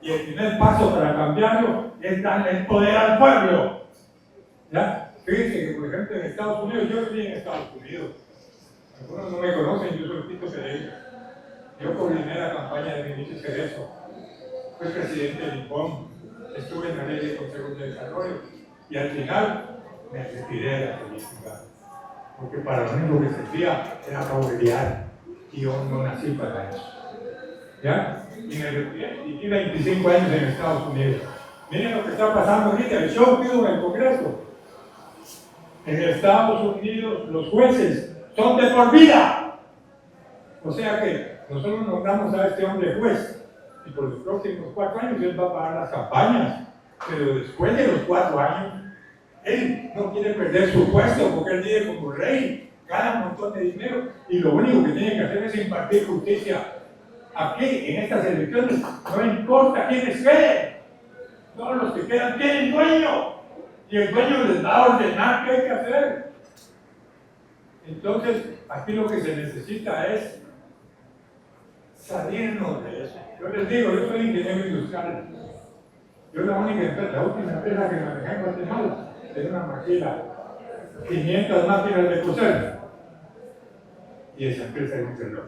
Y el primer paso para cambiarlo es darle el poder al pueblo. ¿Ya? Fíjense que, por ejemplo, en Estados Unidos, yo viví en Estados Unidos. Algunos no me conocen, yo soy Tito Pereira. Yo coordiné la campaña de Vinicius Cerezo. Fui presidente del IPOM. Estuve en la ley de consejos de desarrollo. Y al final me retiré de la política. Porque para lo único que servía era favoriar. Y yo no nací para eso. ¿Ya? Y me retiré. Y viví 25 años en Estados Unidos. Miren lo que está pasando ahorita, el show que hubo en el Congreso. En Estados Unidos los jueces son de por vida. O sea que nosotros nombramos a este hombre juez y por los próximos 4 años él va a pagar las campañas. Pero después de los 4 años, él no quiere perder su puesto porque él vive como rey, gana un montón de dinero y lo único que tiene que hacer es impartir justicia. Aquí, en estas elecciones, no importa quiénes queden. Todos los que quedan tienen dueño y el dueño les va a ordenar qué hay que hacer. Entonces, aquí lo que se necesita es salirnos de eso. Yo les digo, yo soy ingeniero industrial. Yo la última empresa que manejé en Guatemala era una maquila, 500 máquinas de coser. Y esa empresa es un reloj.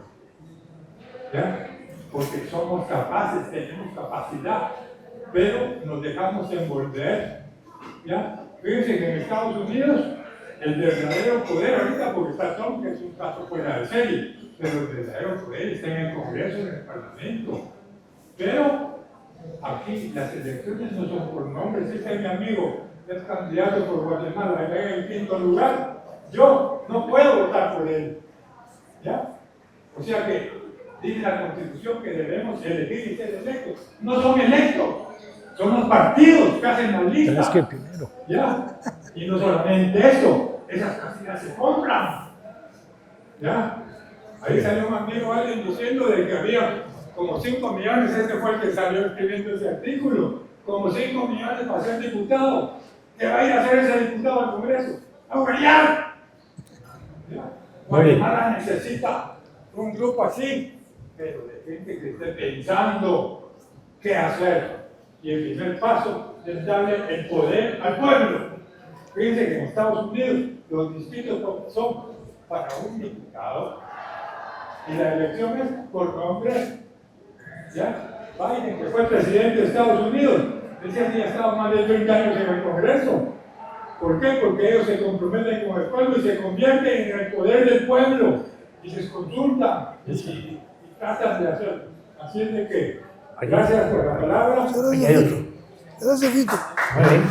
¿Ya? Porque somos capaces, tenemos capacidad, pero nos dejamos envolver. ¿Ya? Fíjense que en Estados Unidos el verdadero poder ahorita, porque está Trump, que es un caso fuera de serie, pero el verdadero poder está en el Congreso, en el Parlamento. Pero aquí las elecciones no son por nombres. Este es mi amigo, es candidato por Guatemala, él en el 5º lugar. Yo no puedo votar por él. ¿Ya? O sea que dice la Constitución que debemos elegir y ser electos. No son electos, son los partidos que hacen la lista. Es que primero. ¿Ya? Y no solamente eso, esas casillas se compran. ¿Ya? Ahí salió un amigo alguien diciendo de que había como 5 millones, este fue el que salió escribiendo ese artículo, como 5 millones para ser diputado. ¿Qué va a ir a hacer ese diputado al Congreso? ¡A huellar! Guatemala necesita un grupo así, pero de gente que esté pensando qué hacer. Y el primer paso es darle el poder al pueblo. Fíjense que en Estados Unidos los distritos son para un diputado y la elección es por nombre. ¿Ya? Biden, que fue presidente de Estados Unidos, él se había estado más de 30 años en el Congreso. ¿Por qué? Porque ellos se comprometen con el pueblo y se convierten en el poder del pueblo y les consultan y tratan de hacerlo. Así es de que, gracias por la palabra. Aquí hay otro. Gracias, Fito. Muy bien.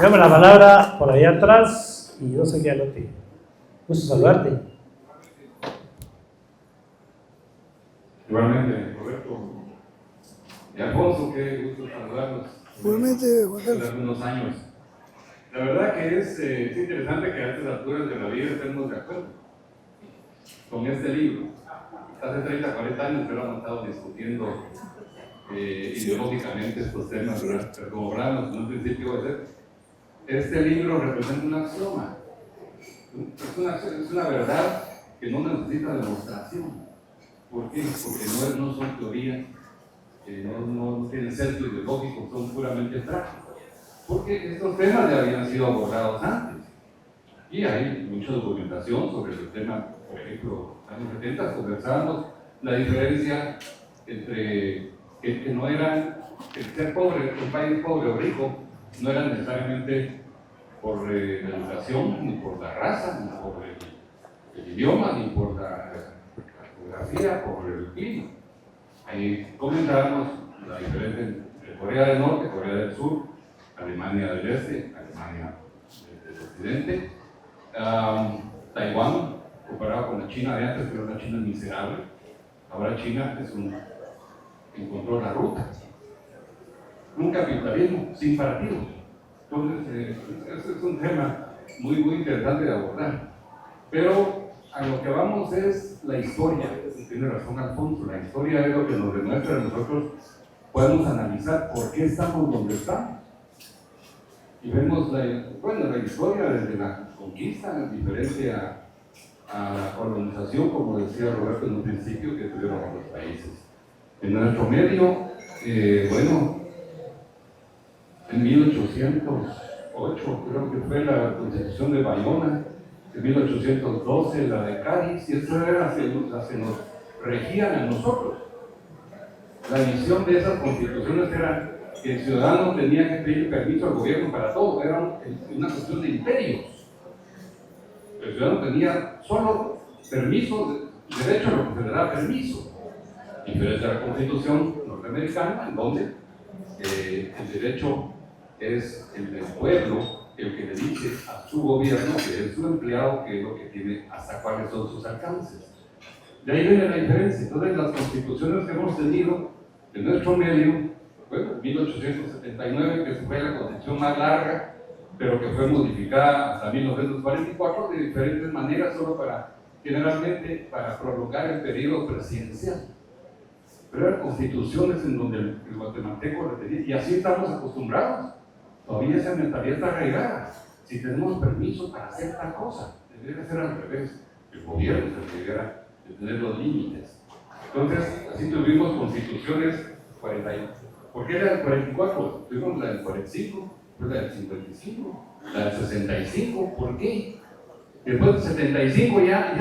Dame la palabra por allá atrás y yo sé que ya lo tengo. Gusto saludarte. Igualmente, Roberto y Alfonso, qué gusto saludarlos. Igualmente, Juan Carlos. Hace unos años. La verdad que es interesante que a estas alturas de la vida estemos de acuerdo con este libro. Hace 30, 40 años que lo hemos estado discutiendo ideológicamente estos temas, ¿verdad? Pero como hablamos en un principio va a ser, este libro representa un axioma. Es una verdad que no necesita demostración. ¿Por qué? Porque no son teorías, no tienen centro ideológico, son puramente prácticos. Porque estos temas ya habían sido abordados antes. Y hay mucha documentación sobre el tema, por ejemplo, en los años 70 conversamos la diferencia entre que no eran, el ser pobre, un país pobre o rico, no era necesariamente por la educación, ni por la raza, ni por el idioma, ni por la geografía, por el clima. Ahí comentábamos la diferencia entre Corea del Norte, Corea del Sur, Alemania del Este, Alemania del Occidente, Taiwán, comparado con la China de antes, que era una China miserable. Ahora China encontró la ruta. Un capitalismo sin partidos. Entonces, es un tema muy interesante de abordar. Pero a lo que vamos es la historia. Tiene razón Alfonso, la historia es lo que nos demuestra. Nosotros podemos analizar por qué estamos donde estamos. y vemos la historia desde la conquista, diferente a la colonización, como decía Roberto en un principio, que tuvieron otros países. En nuestro medio, en 1808 creo que fue la Constitución de Bayona, en 1812 la de Cádiz, y esto era las que nos regían a nosotros. La misión de esas constituciones era que el ciudadano tenía que pedir permiso al gobierno para todo, era una cuestión de imperios. El ciudadano tenía solo permiso, derecho a lo que se le da permiso, diferente a la Constitución norteamericana, en donde el derecho es el del pueblo, el que le dice a su gobierno, que es su empleado, qué es lo que tiene, hasta cuáles son sus alcances. De ahí viene la diferencia. Entonces, las constituciones que hemos tenido en nuestro medio, bueno, 1879, que fue la constitución más larga, pero que fue modificada hasta 1944 de diferentes maneras, generalmente para prolongar el periodo presidencial. Pero eran constituciones en donde el guatemalteco retenía, y así estamos acostumbrados. Todavía esa mentalidad está arraigada. Si tenemos permiso para hacer tal cosa, debería ser al revés. El gobierno se debería de tener los límites. Entonces, así tuvimos constituciones 41. ¿Por qué la del 44? Tuvimos la del 45, la del 55, la del 65. ¿Por qué? Después del 75 ya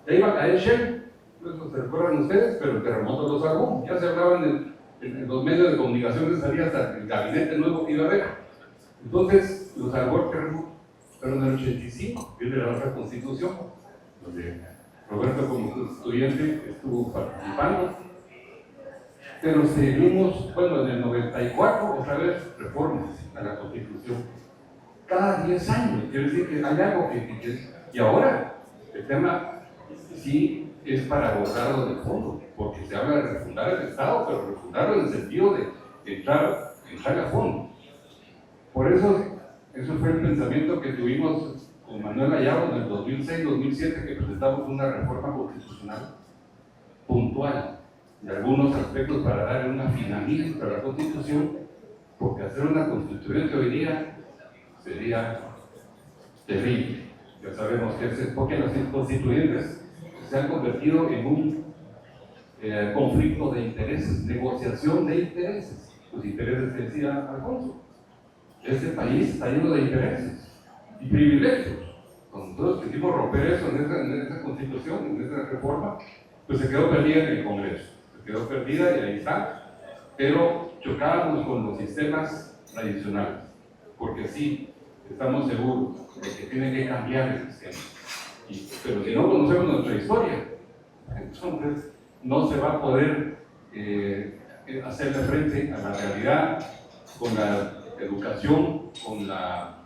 iba a caer Shell. Eso se recuerdan ustedes, pero el terremoto lo salvó. Ya se hablaban en los medios de comunicación, que salía hasta el gabinete nuevo que iba a haber. Entonces, lo salvó el terremoto. Pero en el 85 viene la otra constitución, donde Roberto como estudiante estuvo participando. Pero seguimos, en el 94 otra vez reformas a la Constitución. Cada 10 años, quiere decir que hay algo y ahora el tema sí es para abordarlo de fondo, porque se habla de refundar el Estado, pero refundarlo en el sentido de entrar a fondo. Por eso fue el pensamiento que tuvimos con Manuel Ayala en el 2006-2007, que presentamos una reforma constitucional puntual de algunos aspectos para dar un afinamiento a la Constitución, porque hacer una constituyente hoy día sería terrible. Ya sabemos que es porque las constituyentes se han convertido en un conflicto de intereses, negociación de intereses. Los intereses que decía Alfonso. Este país está lleno de intereses y privilegios. Cuando nosotros quisimos romper eso en esa constitución, en esa reforma, pues se quedó perdida en el Congreso. Se quedó perdida y ahí está. Pero chocábamos con los sistemas tradicionales, porque sí, estamos seguros de que tiene que cambiar el sistema. Pero si no conocemos nuestra historia, entonces no se va a poder hacerle frente a la realidad con la educación, con la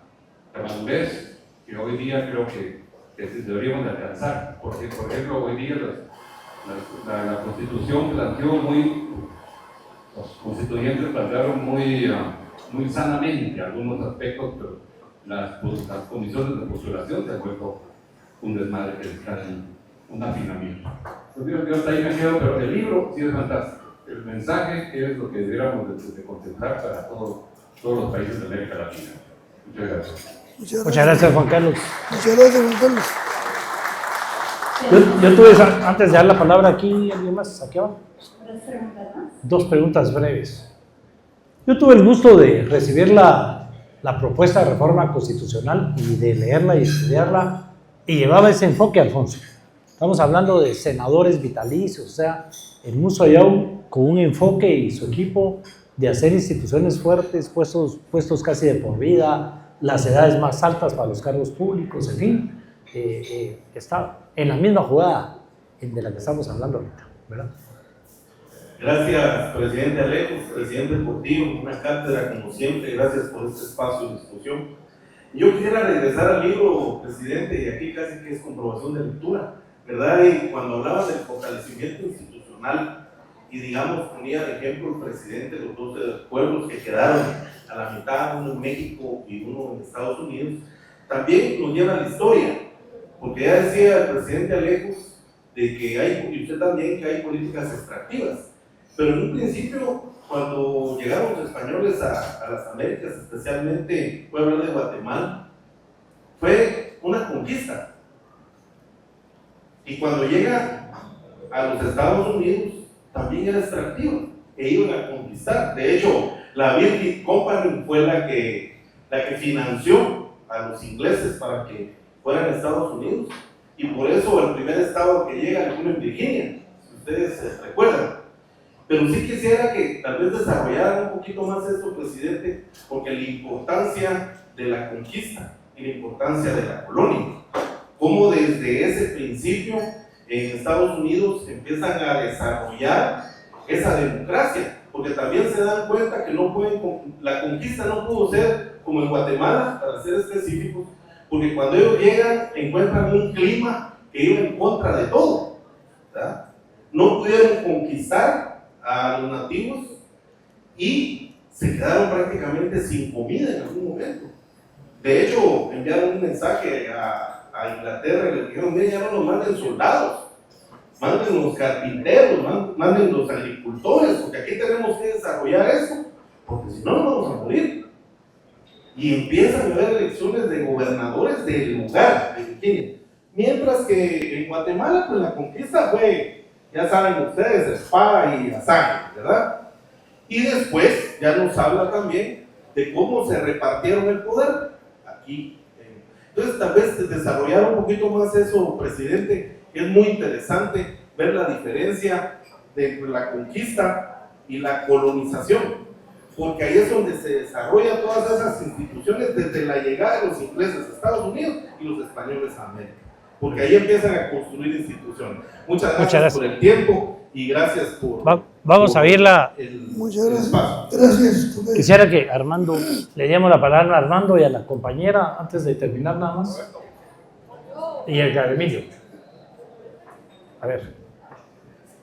madurez que hoy día creo que deberíamos de alcanzar. Porque, por ejemplo, hoy día la Constitución los constituyentes plantearon muy sanamente algunos aspectos, pero las comisiones de postulación se han vuelto un desmadre que está en un afinamiento. Entonces, yo hasta ahí me quedo, pero el libro sí es fantástico. El mensaje es lo que deberíamos de contemplar para todos los países de América Latina. Muchas gracias. Muchas gracias, Juan Carlos. Muchas gracias, Juan Carlos. Yo tuve, antes de dar la palabra aquí, ¿alguien más? ¿Aquí abajo? Dos preguntas breves. Yo tuve el gusto de recibir la propuesta de reforma constitucional y de leerla y estudiarla, y llevaba ese enfoque, Alfonso. Estamos hablando de senadores vitalicios, o sea, el Muso Ayau con un enfoque y su equipo de hacer instituciones fuertes, puestos casi de por vida, las edades más altas para los cargos públicos, en fin, está en la misma jugada de la que estamos hablando ahorita, ¿verdad? Gracias, presidente Alejos, presidente Portillo, una cátedra como siempre, gracias por este espacio de discusión. Yo quisiera regresar al libro, presidente, y aquí casi que es comprobación de lectura, ¿verdad? Y cuando hablaba del fortalecimiento institucional, y digamos, ponía de ejemplo el presidente los dos pueblos que quedaron a la mitad, uno en México y uno en Estados Unidos, también nos lleva a la historia, porque ya decía el presidente Alejos de que hay, y usted también, que hay políticas extractivas. Pero en un principio, cuando llegaron los españoles a las Américas, especialmente, voy a hablar de Guatemala, fue una conquista. Y cuando llega a los Estados Unidos, también era extractiva, e iban a conquistar. De hecho, la British Company fue la que financió a los ingleses para que fueran a Estados Unidos, y por eso el primer estado que llega es uno en Virginia, si ustedes recuerdan. Pero sí quisiera que tal vez desarrollaran un poquito más esto, presidente, porque la importancia de la conquista y la importancia de la colonia, cómo desde ese principio en Estados Unidos empiezan a desarrollar esa democracia, porque también se dan cuenta que no pueden, la conquista no pudo ser como en Guatemala, para ser específicos, porque cuando ellos llegan encuentran un clima que iba en contra de todo, ¿verdad? No pudieron conquistar a los nativos y se quedaron prácticamente sin comida en algún momento. De hecho, enviaron un mensaje a Inglaterra y le dijeron: miren, ya no nos manden soldados, manden los carpinteros, manden los agricultores, porque aquí tenemos que desarrollar esto, porque si no nos vamos a morir. Y empiezan a haber elecciones de gobernadores del lugar, de Virginia. Mientras que en Guatemala, pues la conquista fue, ya saben ustedes, espada y a sangre, ¿verdad? Y después ya nos habla también de cómo se repartieron el poder aquí. Entonces, tal vez desarrollar un poquito más eso, presidente, es muy interesante ver la diferencia de la conquista y la colonización, porque ahí es donde se desarrollan todas esas instituciones desde la llegada de los ingleses a Estados Unidos y los españoles a América, porque ahí empiezan a construir instituciones. Muchas gracias por el tiempo y gracias por... Vamos a oírla. Muchas gracias. Gracias. Quisiera que Armando, le demos la palabra a Armando y a la compañera antes de terminar nada más. Y el Emilio. A ver.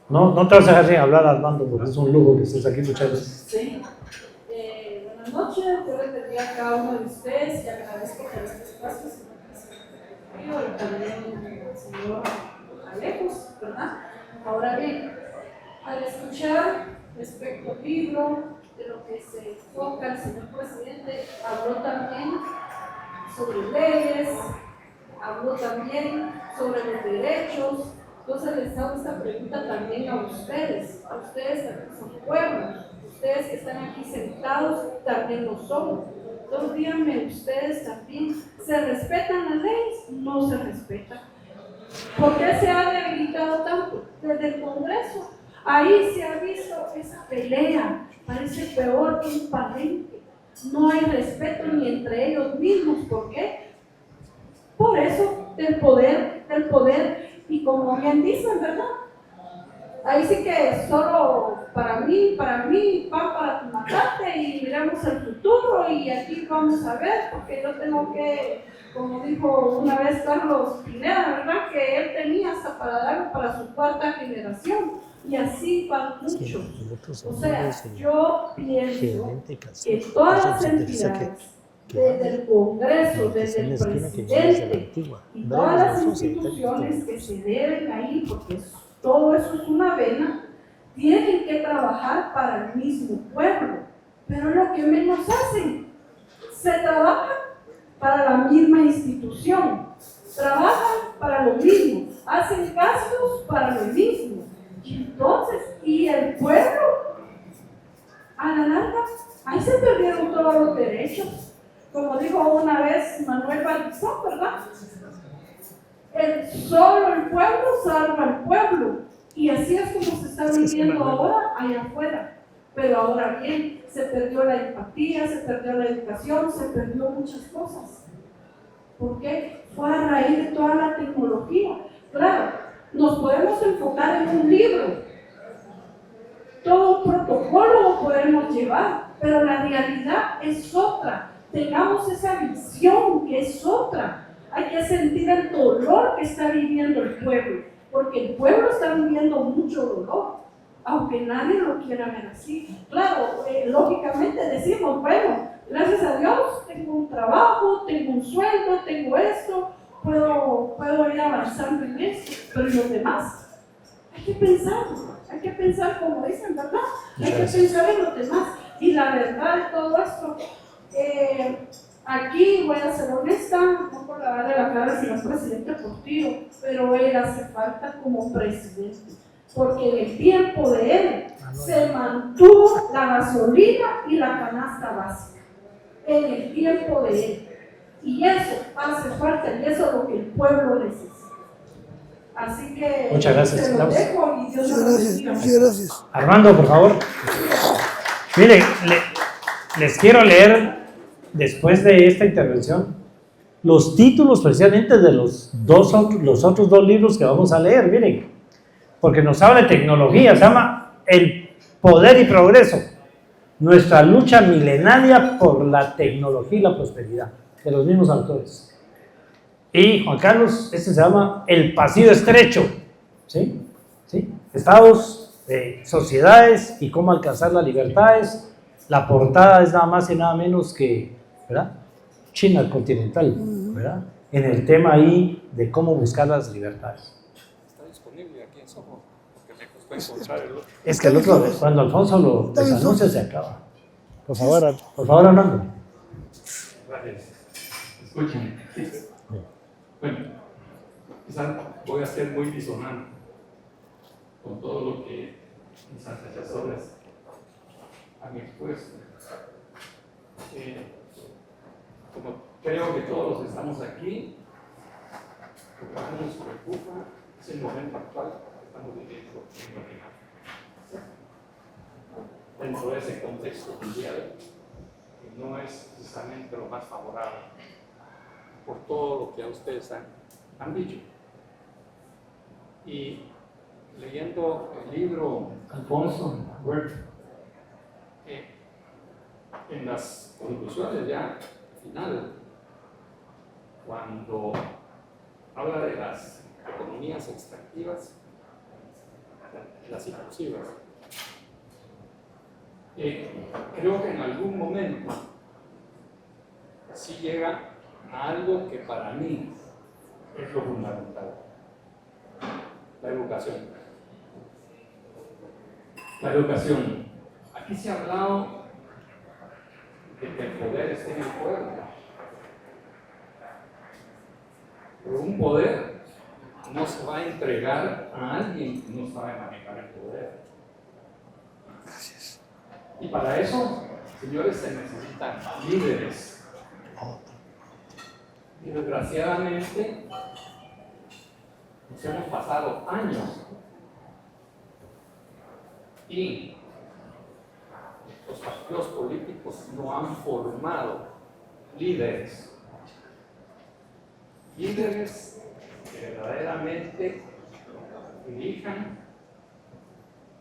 No te vas a dejar sin hablar, Armando, porque es un lujo que estés aquí. Muchas gracias. Sí. Buenas noches, yo le pedí a cada uno de ustedes y agradezco por este espacio, señor y también al señor Alejos, ¿verdad? Ahora bien, al escuchar respecto al libro, de lo que se enfoca el señor presidente, habló también sobre leyes, habló también sobre los derechos. Entonces les hago esta pregunta también a ustedes también son pueblos, ustedes que están aquí sentados también lo son. Entonces díganme ustedes también, ¿se respetan las leyes? No se respetan. ¿Por qué se ha debilitado tanto? Desde el Congreso, ahí se ha visto esa pelea, parece peor que un palenque. No hay respeto ni entre ellos mismos. ¿Por qué? Por eso, del poder, y como bien dicen, ¿verdad? Ahí sí que solo para mí, pan para matarte y miramos el futuro y aquí vamos a ver, porque yo tengo que, como dijo una vez Carlos Pineda, ¿verdad? Que él tenía hasta para darlo para su cuarta generación y así van muchos. O sea, yo pienso que todas las entidades, desde el Congreso, desde el presidente y todas las instituciones que se deben ahí, porque todo eso es una vena, tienen que trabajar para el mismo pueblo. Pero lo que menos hacen, se trabajan para la misma institución, trabajan para lo mismo, hacen gastos para lo mismo. Y entonces, ¿y el pueblo? A la larga, ahí se perdieron todos los derechos. Como dijo una vez Manuel Valdizón, ¿verdad? Solo el pueblo salva al pueblo. Y así es como se está viviendo ahora allá afuera. Pero ahora bien, se perdió la empatía, se perdió la educación, se perdió muchas cosas. ¿Por qué? Fue a raíz de toda la tecnología. Claro, nos podemos enfocar en un libro. Todo protocolo lo podemos llevar, pero la realidad es otra. Tengamos esa visión que es otra. Hay que sentir el dolor que está viviendo el pueblo, porque el pueblo está viviendo mucho dolor, aunque nadie lo quiera ver así. Claro, lógicamente decimos, bueno, gracias a Dios tengo un trabajo, tengo un sueldo, tengo esto, puedo ir avanzando en esto, pero los demás, hay que pensar. Hay que pensar, como dicen, ¿verdad? Hay Muchas que gracias. pensar en los demás. Y la verdad de todo esto, aquí voy a ser honesta, no por lavarle la cara al señor presidente Portillo, pero él hace falta como presidente, porque en el tiempo de él se mantuvo la gasolina y la canasta básica, en el tiempo de él, y eso hace falta y eso es lo que el pueblo necesita. Así que Muchas gracias. se lo dejo y Dios Muchas lo gracias, bendiga. muchas gracias. Armando, por favor. Miren, les quiero leer, después de esta intervención, los títulos precisamente de los otros dos libros que vamos a leer, miren, porque nos habla de tecnología, se llama El Poder y Progreso, nuestra lucha milenaria por la tecnología y la prosperidad, de los mismos autores. Y Juan Carlos, este se llama El Pasillo Estrecho, ¿sí? ¿Sí? Estados, sociedades y cómo alcanzar las libertades. La portada es nada más y nada menos que, ¿verdad?, China continental, ¿verdad?, en el tema ahí de cómo buscar las libertades. Está disponible aquí en Soho, porque me costó encontrar el otro. Es que el otro, cuando Alfonso lo desanuncia, se acaba. Por favor, Armando. Gracias. Escuchen. Bueno, quizás voy a ser muy disonante con todo lo que mis antecesores han expuesto. Como creo que todos los que estamos aquí, lo que más nos preocupa es el momento actual que estamos viviendo en Guatemala. Dentro de ese contexto mundial, que no es precisamente lo más favorable por todo lo que a ustedes han dicho. Y leyendo el libro Alfonso Huerta, en las conclusiones ya finales, cuando habla de las economías extractivas, las inclusivas, creo que en algún momento sí llega a algo que para mí es lo fundamental: la educación. La educación. Aquí se ha hablado de que el poder esté en el pueblo, pero un poder no se va a entregar a alguien que no sabe manejar el poder. Y para eso, señores, se necesitan líderes. Y desgraciadamente nos hemos pasado años y los partidos políticos no han formado líderes que verdaderamente dirijan,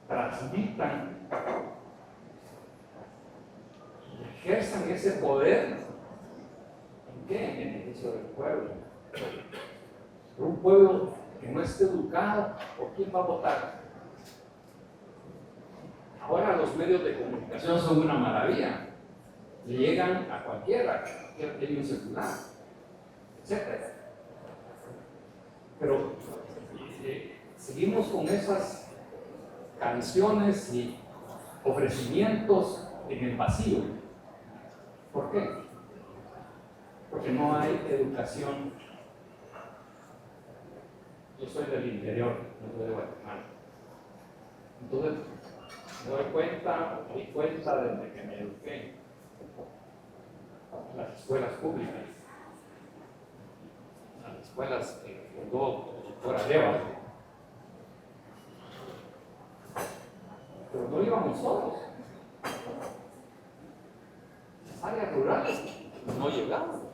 transmitan y ejerzan ese poder. ¿En qué? En beneficio del pueblo. Pero un pueblo que no esté educado, ¿por quién va a votar? Ahora los medios de comunicación son una maravilla. Le llegan a cualquiera que tiene un celular, etc. Pero seguimos con esas canciones y ofrecimientos en el vacío. ¿Por qué? Porque no hay educación. Yo soy del interior, no soy de Guatemala. Entonces, me di cuenta desde que me eduqué en las escuelas públicas, las escuelas que fundó el doctor Arevalo. Pero no íbamos solos. Las áreas rurales no llegaban.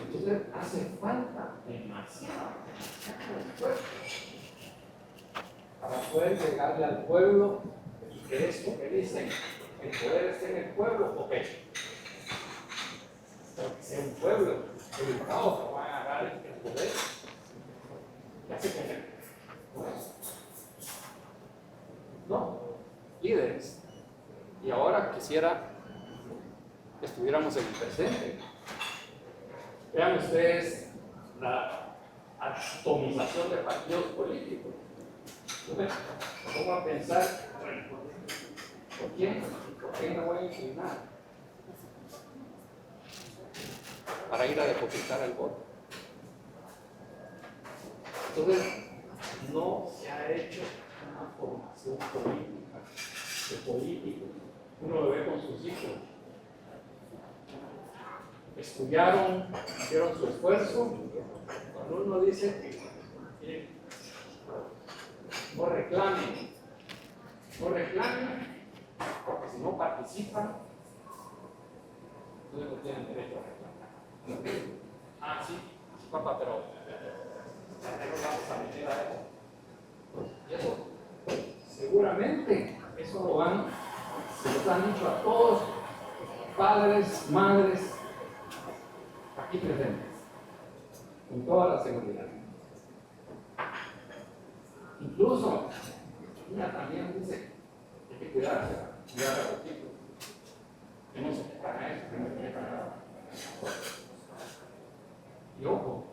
Entonces hace falta demasiado esfuerzo para poder llegarle al pueblo, y que esto que dicen, el poder esté en el pueblo, ok. Pero que sea un pueblo educado que va a agarrar el poder. ¿Qué hace con él? No, líderes. Y ahora quisiera que estuviéramos en el presente. Vean ustedes la atomización de partidos políticos. Entonces, me pongo a pensar, bueno, ¿por quién? ¿Por qué me voy a inclinar? Para ir a depositar el voto. Entonces, no se ha hecho una formación política, de político. Uno lo ve con sus hijos. Estudiaron, hicieron su esfuerzo. Cuando uno dice, miren, no reclamen, porque si no participan, no tienen derecho a reclamar. Ah, sí, papá, pero no vamos a meter a eso. Y eso, seguramente, eso se los han dicho a todos, padres, madres, aquí presentes, con toda la seguridad. Incluso, ella también dice que hay que cuidarse, cuidar a los hijos, que no se metan a eso, que no se metan a nada. Y ojo,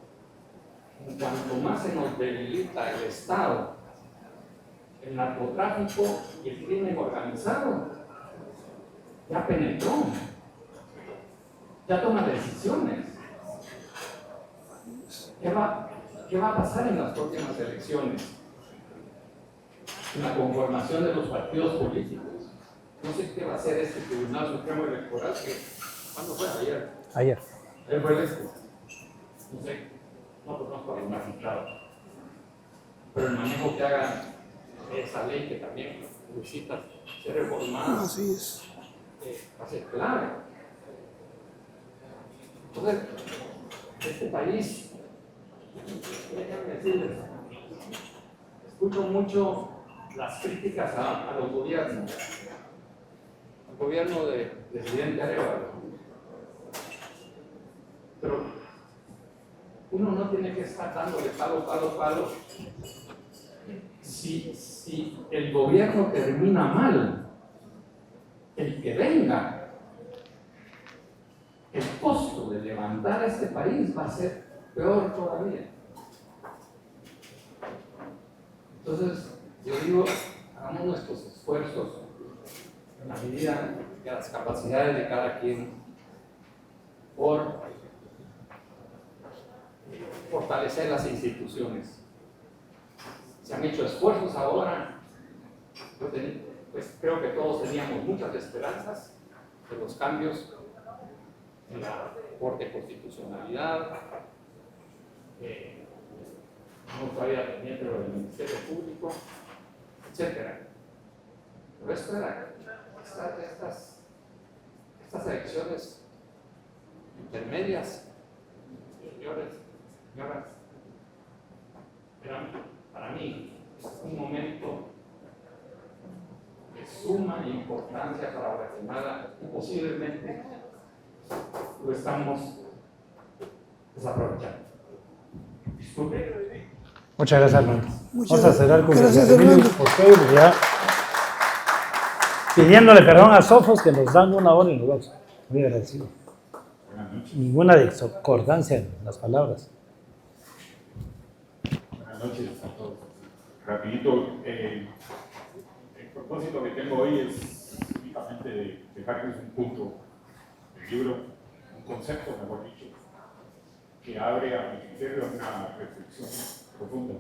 cuanto más se nos debilita el Estado, el narcotráfico y el crimen organizado ya penetró, ya toma decisiones. ¿Qué va a pasar en las próximas elecciones? En la conformación de los partidos políticos. No sé qué va a hacer este Tribunal Supremo Electoral, ¿cuándo fue? Ayer. Ayer. Ayer fue el no sé, no conozco a los magistrados. Pero el manejo que haga esa ley que también necesita ser reformada, Así es. va a ser clave. Entonces, este país, déjenme decirles, escucho mucho las críticas a los gobiernos, al gobierno del presidente Arevalo, pero uno no tiene que estar dándole palo. Si el gobierno termina mal, el que venga, el costo de levantar a este país va a ser peor todavía. Entonces, yo digo, hagamos nuestros esfuerzos en la medida de las capacidades de cada quien por fortalecer las instituciones. Se han hecho esfuerzos ahora. Pues creo que todos teníamos muchas esperanzas de los cambios en la Corte de Constitucionalidad, no todavía pendiente lo del Ministerio Público, etc. Pero espera, estas elecciones intermedias, señores, señoras, para mí es un momento de suma importancia para Guatemala y posiblemente lo estamos desaprovechando. Disculpe. Muchas gracias, Armando. Muchas Vamos a cerrar con gracias, Emilio, Armando. porque ya pidiéndole perdón a Sofos que nos dan una hora y nos vamos. Muy agradecido. Ninguna discordancia en las palabras. Buenas noches a todos. Rapidito, el propósito que tengo hoy es únicamente de dejarles un punto del libro, un concepto, mejor dicho, que abre a mi criterio una reflexión profunda,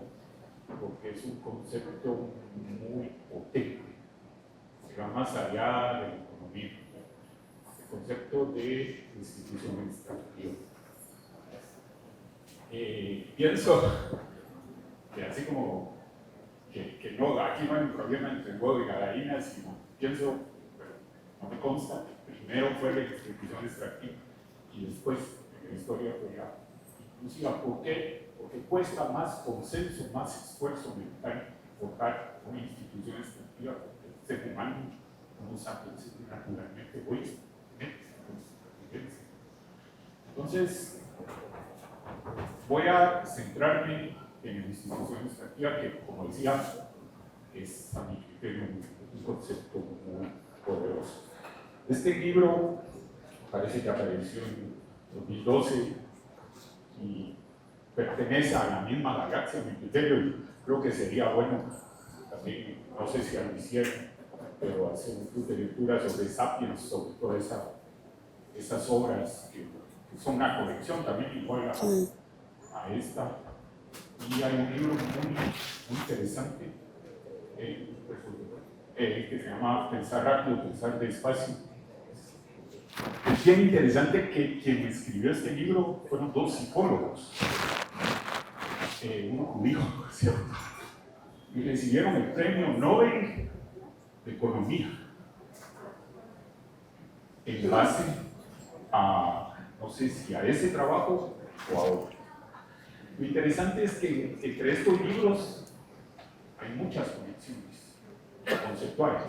porque es un concepto muy potente, que va más allá de la economía, el concepto de institución administrativa. Pienso que así como que no, aquí no hay un problema entre el huevo y gallinas, sino pienso, pero no me consta, primero fue la institución extractiva y después en la historia fue ya inclusiva. ¿Por qué? Porque cuesta más consenso, más esfuerzo mental forjar una institución extractiva, porque el ser humano no sabe ser naturalmente egoísta. Entonces, voy a centrarme en la institución extractiva, que, como decía, es a mi criterio un concepto muy poderoso. Este libro parece que apareció en 2012 y pertenece a la misma galaxia, a mi criterio, y creo que sería bueno también, no sé si lo hicieron, pero hace un club de lectura sobre Sapiens, sobre todas esas obras que son una colección también igual a esta. Y hay un libro muy interesante que se llama Pensar rápido, pensar despacio. Es bien interesante que quien escribió este libro fueron dos psicólogos, uno judío, ¿cierto? Y recibieron el premio Nobel de Economía en base a, no sé si a ese trabajo o a otro. Lo interesante es que entre estos libros hay muchas conexiones conceptuales.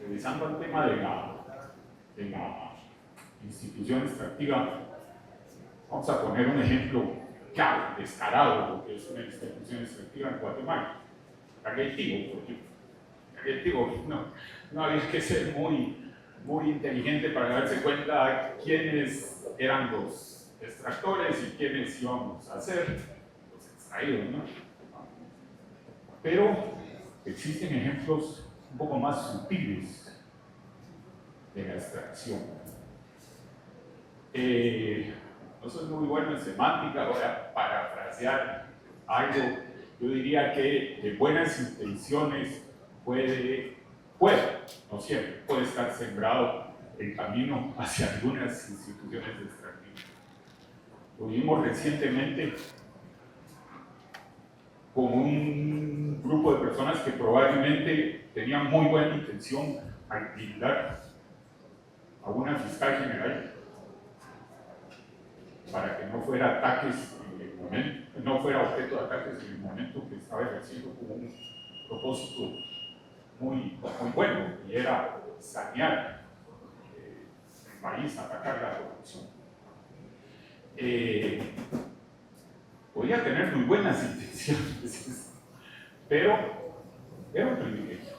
Regresando al tema de la institución extractiva, vamos a poner un ejemplo claro, descarado, de lo que es una institución extractiva en Guatemala. Caguetigo, por ejemplo. Caguetigo, no había que ser muy inteligente para darse cuenta quiénes eran los extractores y quiénes íbamos a ser los extraídos, ¿no? Pero existen ejemplos un poco más sutiles de la extracción. No soy muy bueno en semántica, voy a parafrasear algo. Yo diría que de buenas intenciones puede, no siempre, puede estar sembrado el camino hacia algunas instituciones extractivas. Lo vimos recientemente con un grupo de personas que probablemente tenían muy buena intención al blindar a una fiscal general para que no fuera ataques en el momento, no fuera objeto de ataques en el momento que estaba ejerciendo como un propósito muy bueno, y era sanear el país, atacar la corrupción. Podía tener muy buenas intenciones, pero era un privilegio.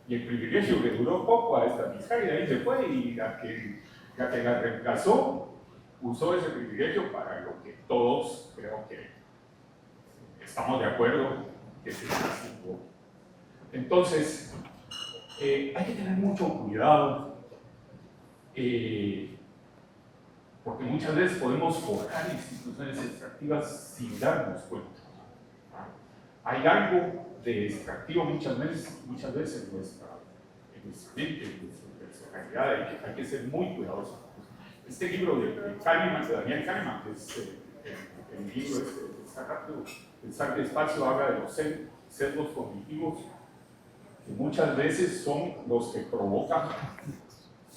Y el privilegio le duró poco a esta fiscal y de ahí se fue, y la que la reemplazó usó ese privilegio para lo que todos creo que estamos de acuerdo que se haciendo. Entonces, hay que tener mucho cuidado, porque muchas veces podemos forjar instituciones extractivas sin darnos cuenta. Hay algo de extractivo muchas veces en nuestra mente, en nuestra personalidad, hay que ser muy cuidadosos. Este libro de Kahneman, de Daniel Kahneman, que es el libro de Pensar rápido, pensar despacio, habla de los sesgos cognitivos, que muchas veces son los que provocan,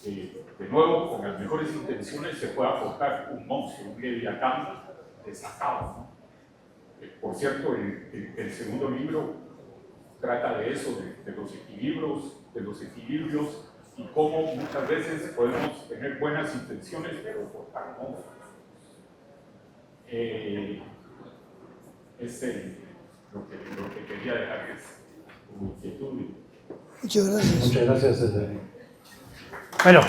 de nuevo, con las mejores intenciones, se pueda forjar un monstruo, un leviatán desatado, ¿no? Por cierto, el segundo libro trata de eso, de los equilibrios, y cómo muchas veces podemos tener buenas intenciones, pero forjar monstruos. Es lo que quería dejarles como inquietud. Muchas gracias. Muchas gracias. Bueno,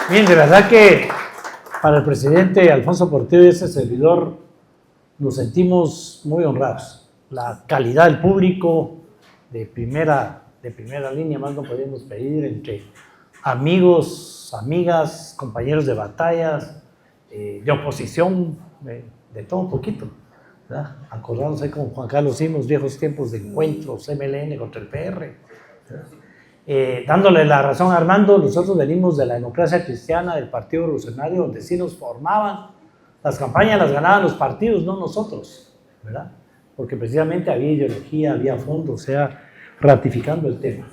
bien, de verdad que para el presidente Alfonso Portillo y ese servidor nos sentimos muy honrados. La calidad del público de primera línea, más no podíamos pedir, entre amigos, amigas, compañeros de batallas, de oposición, de todo un poquito, ¿verdad? Acordados ahí como Juan Carlos Simos, viejos tiempos de encuentros, MLN contra el PR, dándole la razón a Armando. Nosotros venimos de la democracia cristiana, del Partido Revolucionario, donde sí nos formaban, las campañas las ganaban los partidos, no nosotros, ¿verdad? Porque precisamente había ideología, había fondo, o sea, ratificando el tema,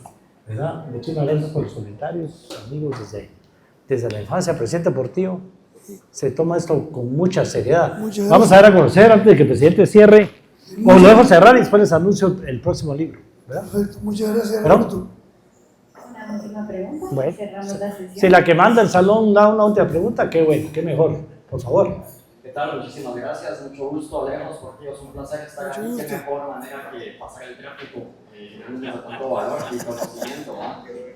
¿verdad? Muchísimas gracias por los comentarios, amigos, desde la infancia. Presidente Portillo se toma esto con mucha seriedad. Vamos a dar a conocer, antes de que el presidente cierre, o lo dejo cerrar y después les anuncio el próximo libro, ¿verdad? Perfecto, muchas gracias, ¿Pero? Roberto. Una última pregunta. Bueno, Cerramos la sesión. si la que manda el salón da una última pregunta, qué bueno, qué mejor, por favor. ¿Qué tal? Muchísimas gracias, mucho gusto, Alejos, porque es un placer estar Mucho aquí. gusto. Qué mejor manera que pasar el tráfico en un día de tanto valor y conocimiento.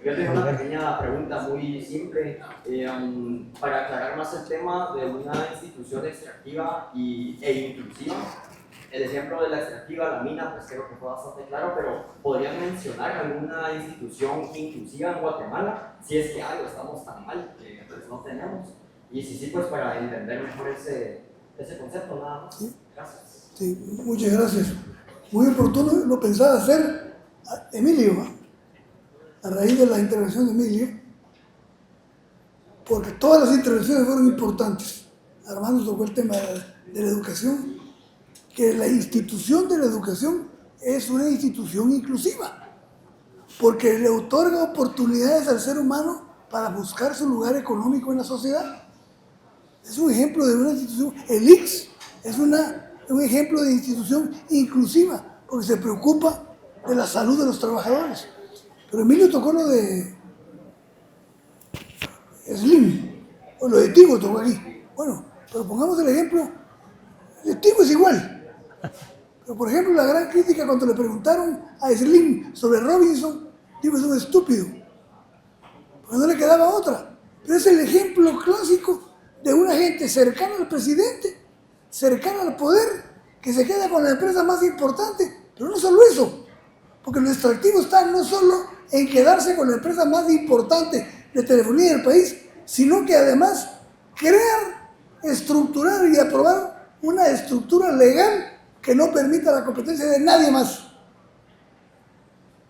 Yo tengo una pequeña pregunta muy simple para aclarar más el tema de una institución extractiva e inclusiva. el ejemplo de la extractiva, la mina, pues creo que fue bastante claro, pero ¿podrían mencionar alguna institución inclusiva en Guatemala? Si es que algo estamos tan mal que pues no tenemos. Y si sí, pues para entender mejor ese concepto, nada más. Gracias. Sí, muchas gracias. Muy oportuno, lo pensaba hacer Emilio, ¿no? A raíz de la intervención de Emilio, porque todas las intervenciones fueron importantes. Armando tocó el tema de la educación, que la institución de la educación es una institución inclusiva, porque le otorga oportunidades al ser humano para buscar su lugar económico en la sociedad. Es un ejemplo de una institución. El ICS es un ejemplo de institución inclusiva, porque se preocupa de la salud de los trabajadores. Pero Emilio tocó lo de Slim, o lo de Tigo tocó aquí. Bueno, pero pongamos el ejemplo, el de Tigo es igual. Pero por ejemplo, la gran crítica cuando le preguntaron a Slim sobre Robinson, Tigo es un estúpido, porque no le quedaba otra. Pero es el ejemplo clásico de una gente cercana al presidente, cercana al poder, que se queda con la empresa más importante. Pero no solo eso, porque lo extractivo está no solo en quedarse con la empresa más importante de telefonía del país, sino que además crear, estructurar y aprobar una estructura legal que no permita la competencia de nadie más.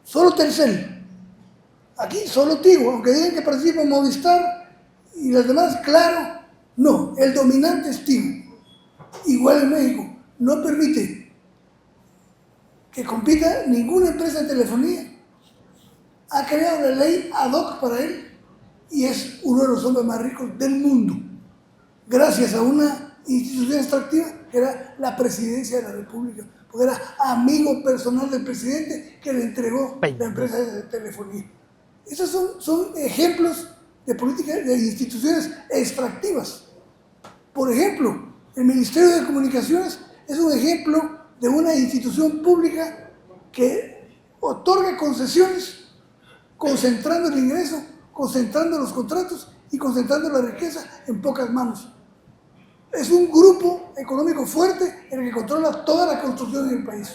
Solo Telcel. Aquí solo Tigo, aunque digan que participa Movistar y las demás, claro, no, el dominante es Tigo. Igual en México, no permite que compita ninguna empresa de telefonía. Ha creado la ley ad hoc para él y es uno de los hombres más ricos del mundo, gracias a una institución extractiva que era la Presidencia de la República, porque era amigo personal del presidente que le entregó la empresa de telefonía. Esos son ejemplos de políticas de instituciones extractivas. Por ejemplo, el Ministerio de Comunicaciones es un ejemplo de una institución pública que otorga concesiones concentrando el ingreso, concentrando los contratos y concentrando la riqueza en pocas manos. Es un grupo económico fuerte en el que controla toda la construcción en el país.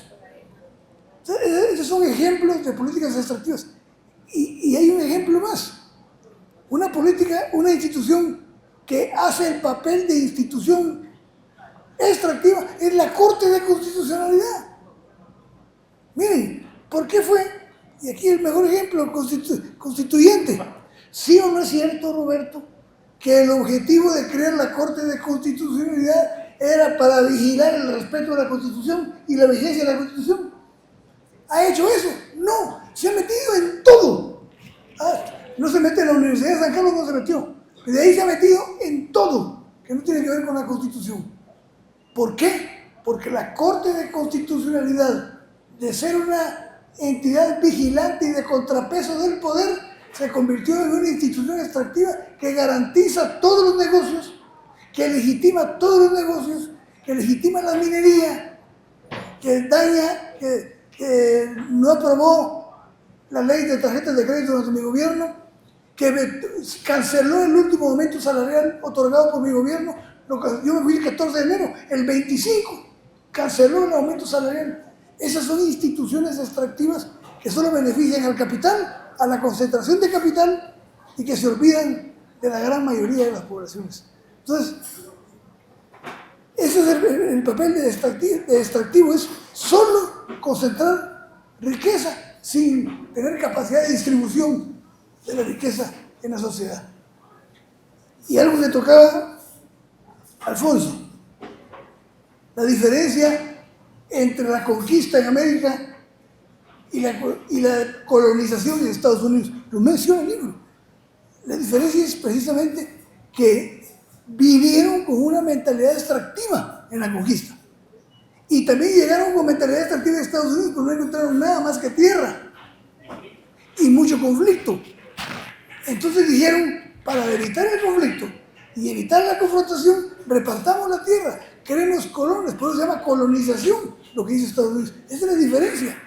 Esos son ejemplos de políticas extractivas. Y hay un ejemplo más. Una política, una institución que hace el papel de institución extractiva es la Corte de Constitucionalidad. Miren, ¿por qué fue? Y aquí el mejor ejemplo, constituyente. ¿Sí o no es cierto, Roberto, que el objetivo de crear la Corte de Constitucionalidad era para vigilar el respeto de la Constitución y la vigencia de la Constitución? ¿Ha hecho eso? No, se ha metido en todo. No se mete en la Universidad de San Carlos, no se metió. Pero de ahí se ha metido en todo, que no tiene que ver con la Constitución. ¿Por qué? Porque la Corte de Constitucionalidad, de ser una entidad vigilante y de contrapeso del poder, se convirtió en una institución extractiva que garantiza todos los negocios, que legitima todos los negocios, que legitima la minería, que daña, que no aprobó la ley de tarjetas de crédito durante mi gobierno, que canceló el último aumento salarial otorgado por mi gobierno. Yo me fui el 14 de enero, el 25 canceló el aumento salarial. Esas son instituciones extractivas que solo benefician al capital, a la concentración de capital y que se olvidan de la gran mayoría de las poblaciones. Entonces, ese es el papel de extractivo, es solo concentrar riqueza sin tener capacidad de distribución de la riqueza en la sociedad. Y algo que tocaba Alfonso, la diferencia entre la conquista en América y la colonización en Estados Unidos. Lo menciona el libro. La diferencia es precisamente que vinieron con una mentalidad extractiva en la conquista. Y también llegaron con mentalidad extractiva de Estados Unidos, pero no encontraron nada más que tierra y mucho conflicto. Entonces dijeron, para evitar el conflicto y evitar la confrontación, repartamos la tierra, queremos colones, por eso se llama colonización, lo que dice Estados Unidos. Esa es la diferencia.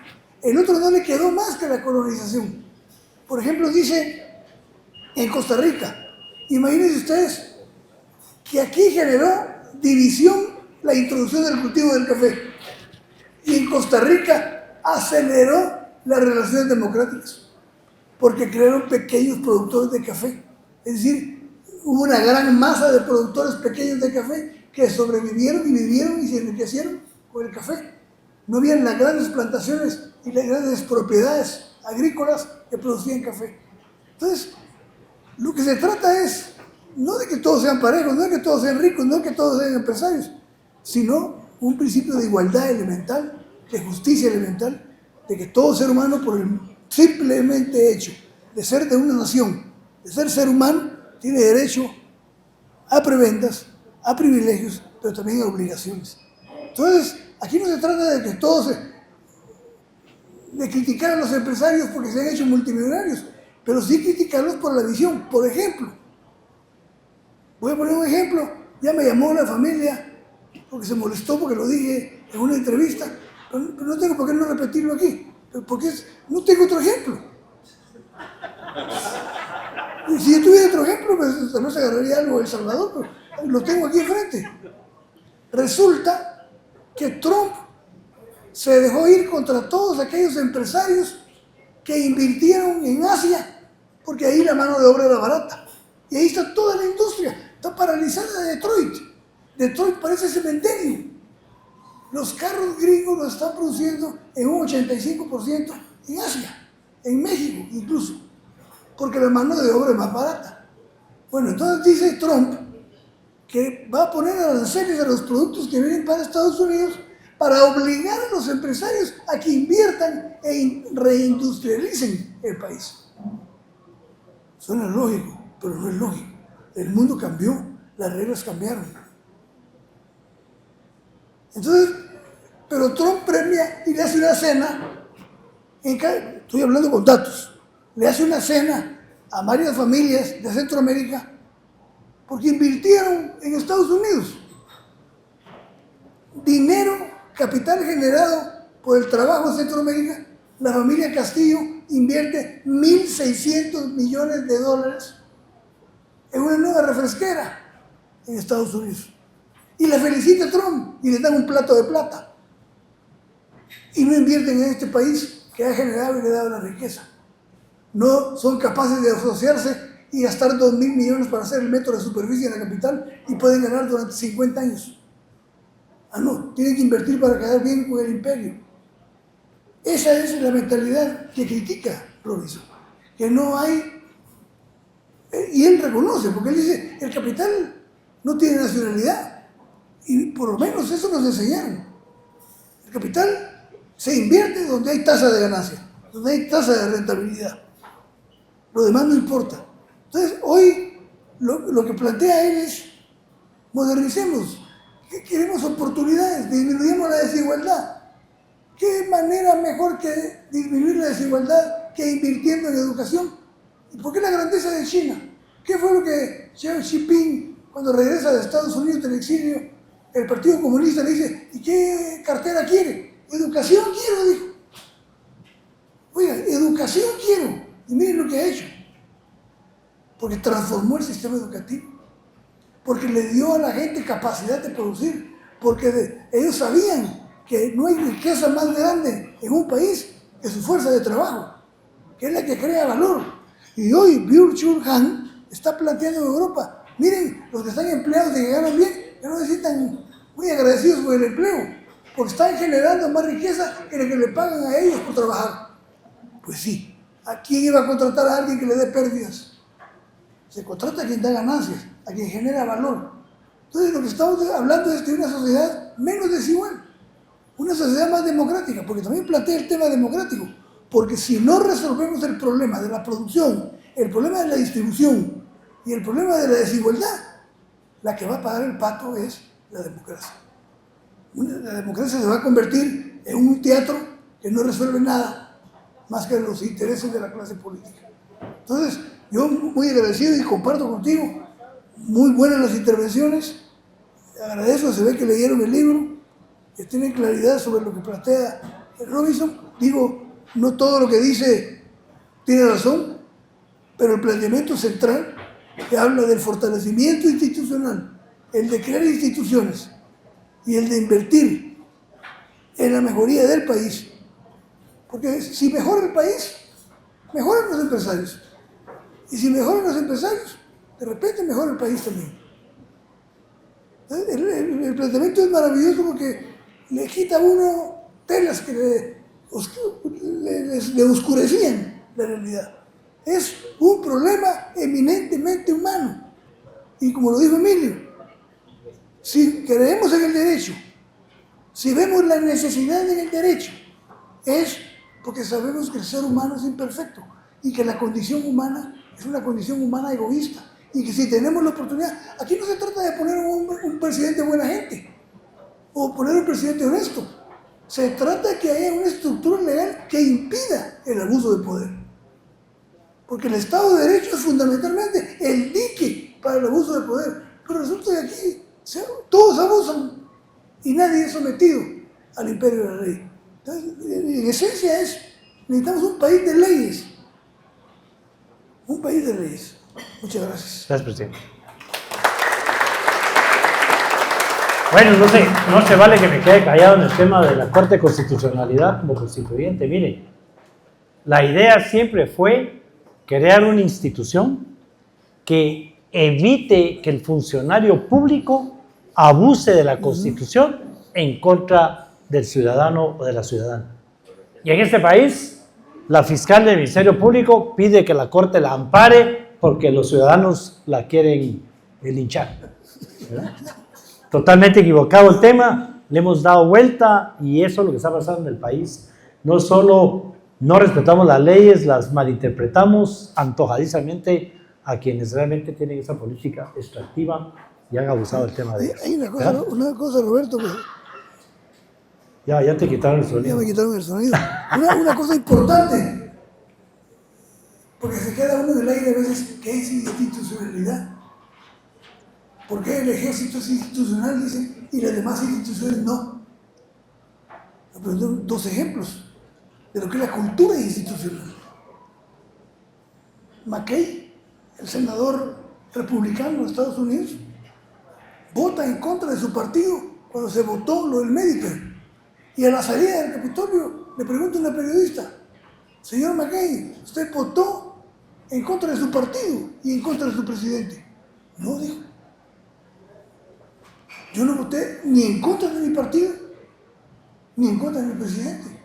El otro no le quedó más que la colonización. Por ejemplo, dice en Costa Rica, imagínense ustedes que aquí generó división la introducción del cultivo del café. Y en Costa Rica aceleró las relaciones democráticas, porque crearon pequeños productores de café. Es decir, hubo una gran masa de productores pequeños de café que sobrevivieron y vivieron y se enriquecieron con el café. No habían las grandes plantaciones y las grandes propiedades agrícolas que producían café. Entonces, lo que se trata es no de que todos sean parejos, no de que todos sean ricos, no de que todos sean empresarios, sino un principio de igualdad elemental, de justicia elemental, de que todo ser humano, por el simplemente hecho de ser de una nación, de ser humano, tiene derecho a prebendas, a privilegios, pero también a obligaciones. Entonces, aquí no se trata de que todos de criticar a los empresarios porque se han hecho multimillonarios, pero sí criticarlos por la visión. Por ejemplo, voy a poner un ejemplo, ya me llamó la familia porque se molestó porque lo dije en una entrevista, pero no tengo por qué no repetirlo aquí, porque no tengo otro ejemplo. Y si yo tuviera otro ejemplo, pues tal vez agarraría algo de El Salvador, pero lo tengo aquí enfrente. Resulta que Trump se dejó ir contra todos aquellos empresarios que invirtieron en Asia, porque ahí la mano de obra era barata. Y ahí está toda la industria, está paralizada Detroit. Detroit parece cementerio. Los carros gringos los están produciendo en un 85% en Asia, en México incluso, porque la mano de obra es más barata. Bueno, entonces dice Trump que va a poner aranceles a los productos que vienen para Estados Unidos para obligar a los empresarios a que inviertan e reindustrialicen el país. Suena lógico, pero no es lógico. El mundo cambió, las reglas cambiaron. Entonces, pero Trump premia y le hace una cena, estoy hablando con datos, le hace una cena a varias familias de Centroamérica porque invirtieron en Estados Unidos. Dinero, capital generado por el trabajo en Centroamérica. La familia Castillo invierte $1.600 millones en una nueva refresquera en Estados Unidos. Y le felicita a Trump y le dan un plato de plata. Y no invierten en este país que ha generado y le ha dado la riqueza. No son capaces de asociarse y gastar 2.000 millones para hacer el metro de superficie en la capital y pueden ganar durante 50 años. Ah, no, tienen que invertir para quedar bien con el imperio. Esa es la mentalidad que critica Robinson, que no hay, y él reconoce, porque él dice, el capital no tiene nacionalidad, y por lo menos eso nos enseñaron. El capital se invierte donde hay tasa de ganancia, donde hay tasa de rentabilidad. Lo demás no importa. Entonces, hoy lo que plantea él es, modernicemos, que queremos oportunidades, disminuyamos la desigualdad. ¿Qué manera mejor que disminuir la desigualdad que invirtiendo en educación? ¿Y por qué la grandeza de China? ¿Qué fue lo que Xi Jinping, cuando regresa de Estados Unidos del exilio, el Partido Comunista le dice, ¿y qué cartera quiere? Educación quiero, dijo. Oiga, educación quiero. Y miren lo que ha hecho. Porque transformó el sistema educativo. Porque le dio a la gente capacidad de producir. Porque ellos sabían que no hay riqueza más grande en un país que su fuerza de trabajo, que es la que crea valor. Y hoy Byung-Chul Han está planteando en Europa, miren, los que están empleados y que ganan bien, que no necesitan muy agradecidos por el empleo, porque están generando más riqueza que la que le pagan a ellos por trabajar. Pues sí, ¿a quién iba a contratar a alguien que le dé pérdidas? Se contrata a quien da ganancias, a quien genera valor. Entonces lo que estamos hablando es de una sociedad menos desigual, una sociedad más democrática, porque también plantea el tema democrático, porque si no resolvemos el problema de la producción, el problema de la distribución y el problema de la desigualdad, la que va a pagar el pato es la democracia. La democracia se va a convertir en un teatro que no resuelve nada más que los intereses de la clase política. Entonces, yo muy agradecido y comparto contigo, muy buenas las intervenciones, agradezco, se ve que leyeron el libro, que tienen claridad sobre lo que plantea Robinson. Digo, no todo lo que dice tiene razón, pero el planteamiento central que habla del fortalecimiento institucional, el de crear instituciones y el de invertir en la mejoría del país. Porque si mejora el país, mejoran los empresarios. Y si mejoran los empresarios, de repente mejora el país también. El planteamiento es maravilloso porque le quita a uno telas que le oscurecían la realidad. Es un problema eminentemente humano. Y como lo dijo Emilio, si creemos en el derecho, si vemos la necesidad en el derecho, es porque sabemos que el ser humano es imperfecto y que la condición humana es una condición humana egoísta. Y que si tenemos la oportunidad, aquí no se trata de poner un presidente buena gente o poner un presidente honesto. Se trata de que haya una estructura legal que impida el abuso de poder. Porque el Estado de Derecho es fundamentalmente el dique para el abuso de poder. Pero resulta que aquí todos abusan y nadie es sometido al imperio de la ley. Entonces, en esencia necesitamos un país de leyes. Un país de leyes. Muchas gracias. Gracias, presidente. Bueno, no se vale que me quede callado en el tema de la Corte de Constitucionalidad como constituyente. Mire, la idea siempre fue crear una institución que evite que el funcionario público abuse de la Constitución en contra del ciudadano o de la ciudadana. Y en este país, la fiscal del Ministerio Público pide que la Corte la ampare porque los ciudadanos la quieren linchar, ¿verdad? Totalmente equivocado el tema, le hemos dado vuelta y eso es lo que está pasando en el país. No solo no respetamos las leyes, las malinterpretamos antojadizamente a quienes realmente tienen esa política extractiva y han abusado del tema de ellos. Hay una cosa, Roberto, que ya te quitaron el sonido. ya me quitaron el sonido. Una cosa importante. Porque se queda uno en el aire a veces, ¿qué es institucionalidad? ¿Por qué el ejército es institucional, dicen, y las demás instituciones no? Pero dos ejemplos de lo que es la cultura institucional. McCain, el senador republicano de Estados Unidos, vota en contra de su partido cuando se votó lo del Medicare. Y a la salida del Capitolio le pregunta a una periodista, señor McCain, ¿usted votó en contra de su partido y en contra de su presidente? No, dijo. Yo no voté ni en contra de mi partido, ni en contra de mi presidente.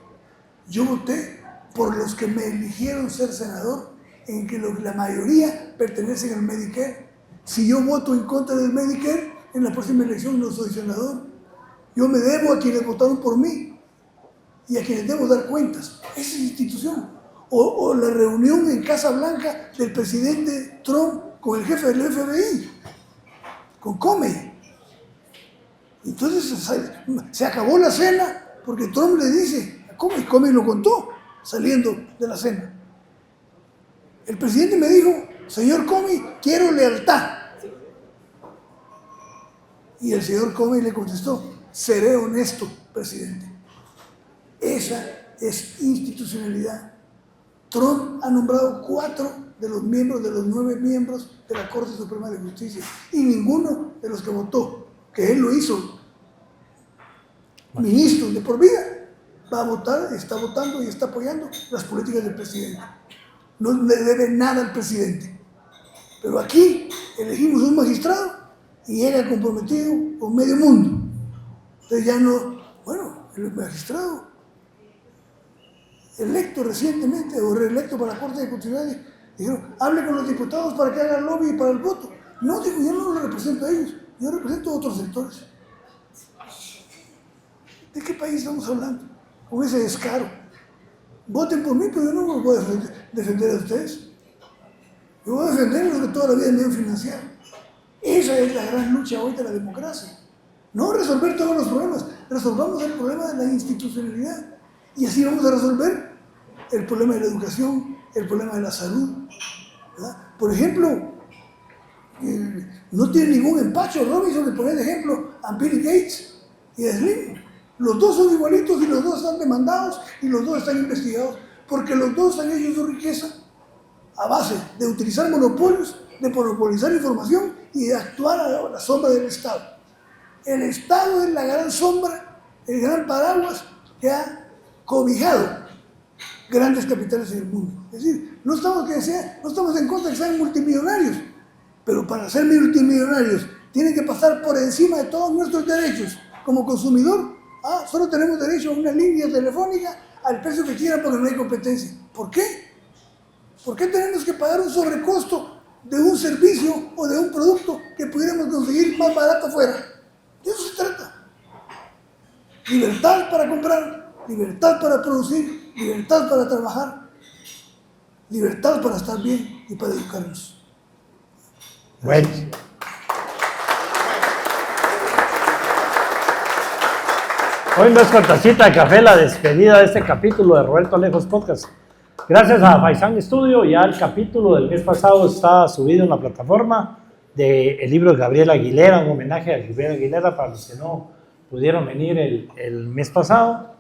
Yo voté por los que me eligieron ser senador, en que la mayoría pertenecen al Medicare. Si yo voto en contra del Medicare, en la próxima elección no soy senador. Yo me debo a quienes votaron por mí y a quienes debo dar cuentas. Esa es institución. O la reunión en Casa Blanca del presidente Trump con el jefe del FBI, con Comey. Entonces se acabó la cena porque Trump le dice a Comey lo contó saliendo de la cena. El presidente me dijo, señor Comey, quiero lealtad. Y el señor Comey le contestó, seré honesto, presidente. Esa es institucionalidad. Trump ha nombrado 4 de los 9 miembros de la Corte Suprema de Justicia y ninguno de los que votó, que él lo hizo ministro de por vida, va a votar, está votando y está apoyando las políticas del presidente. No le debe nada al presidente. Pero aquí elegimos un magistrado y llega comprometido con medio mundo. Entonces ya no, el magistrado electo recientemente o reelecto para la Corte de Constitucionalidad, dijeron, hable con los diputados para que hagan lobby para el voto. No, digo, yo no los represento a ellos, yo represento a otros sectores. ¿De qué país estamos hablando? Con ese descaro. Voten por mí, pero yo no los voy a defender a ustedes. Yo voy a defender a los que toda la vida me han financiado. Esa es la gran lucha hoy de la democracia. No resolver todos los problemas, resolvamos el problema de la institucionalidad. Y así vamos a resolver el problema de la educación, el problema de la salud, ¿verdad? Por ejemplo, no tiene ningún empacho Robinson de poner de ejemplo a Bill Gates y a Slim. Los dos son igualitos y los dos están demandados y los dos están investigados, porque los dos han hecho su riqueza a base de utilizar monopolios, de monopolizar información y de actuar a la sombra del Estado. El Estado es la gran sombra, el gran paraguas que ha cobijado grandes capitales en el mundo. Es decir, no estamos en contra de que sean multimillonarios, pero para ser multimillonarios tienen que pasar por encima de todos nuestros derechos. Como consumidor, solo tenemos derecho a una línea telefónica al precio que quieran porque no hay competencia. ¿Por qué? ¿Por qué tenemos que pagar un sobrecosto de un servicio o de un producto que pudiéramos conseguir más barato afuera? De eso se trata. Libertad para comprar, libertad para producir, libertad para trabajar, libertad para estar bien y para educarnos. Bueno. Hoy nuestra tacita de café, la despedida de este capítulo de Roberto Alejos Podcast. Gracias a Faisán Studio, ya el capítulo del mes pasado está subido en la plataforma del libro de Gabriela Aguilera, un homenaje a Gabriela Aguilera para los que no pudieron venir el mes pasado.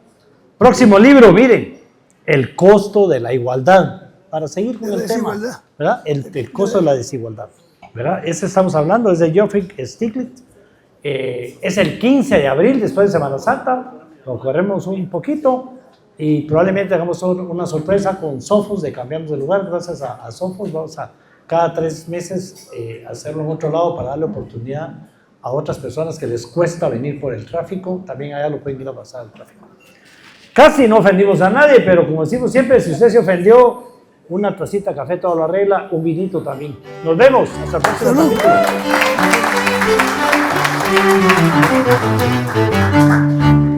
Próximo libro, miren, El costo de la igualdad, para seguir con el tema, ¿verdad? El costo de la desigualdad, ¿verdad? Ese estamos hablando, es de Geoffrey Stiglitz. Es el 15 de abril, después de Semana Santa, lo corremos un poquito y probablemente hagamos una sorpresa con Sofos de Cambiamos de Lugar. Gracias a Sofos vamos a cada 3 meses hacerlo en otro lado para darle oportunidad a otras personas que les cuesta venir por el tráfico, también allá lo pueden ir a pasar el tráfico. Casi no ofendimos a nadie, pero como decimos siempre, si usted se ofendió, una tacita de café todo lo arregla, un vinito también. Nos vemos, hasta el próximo capítulo.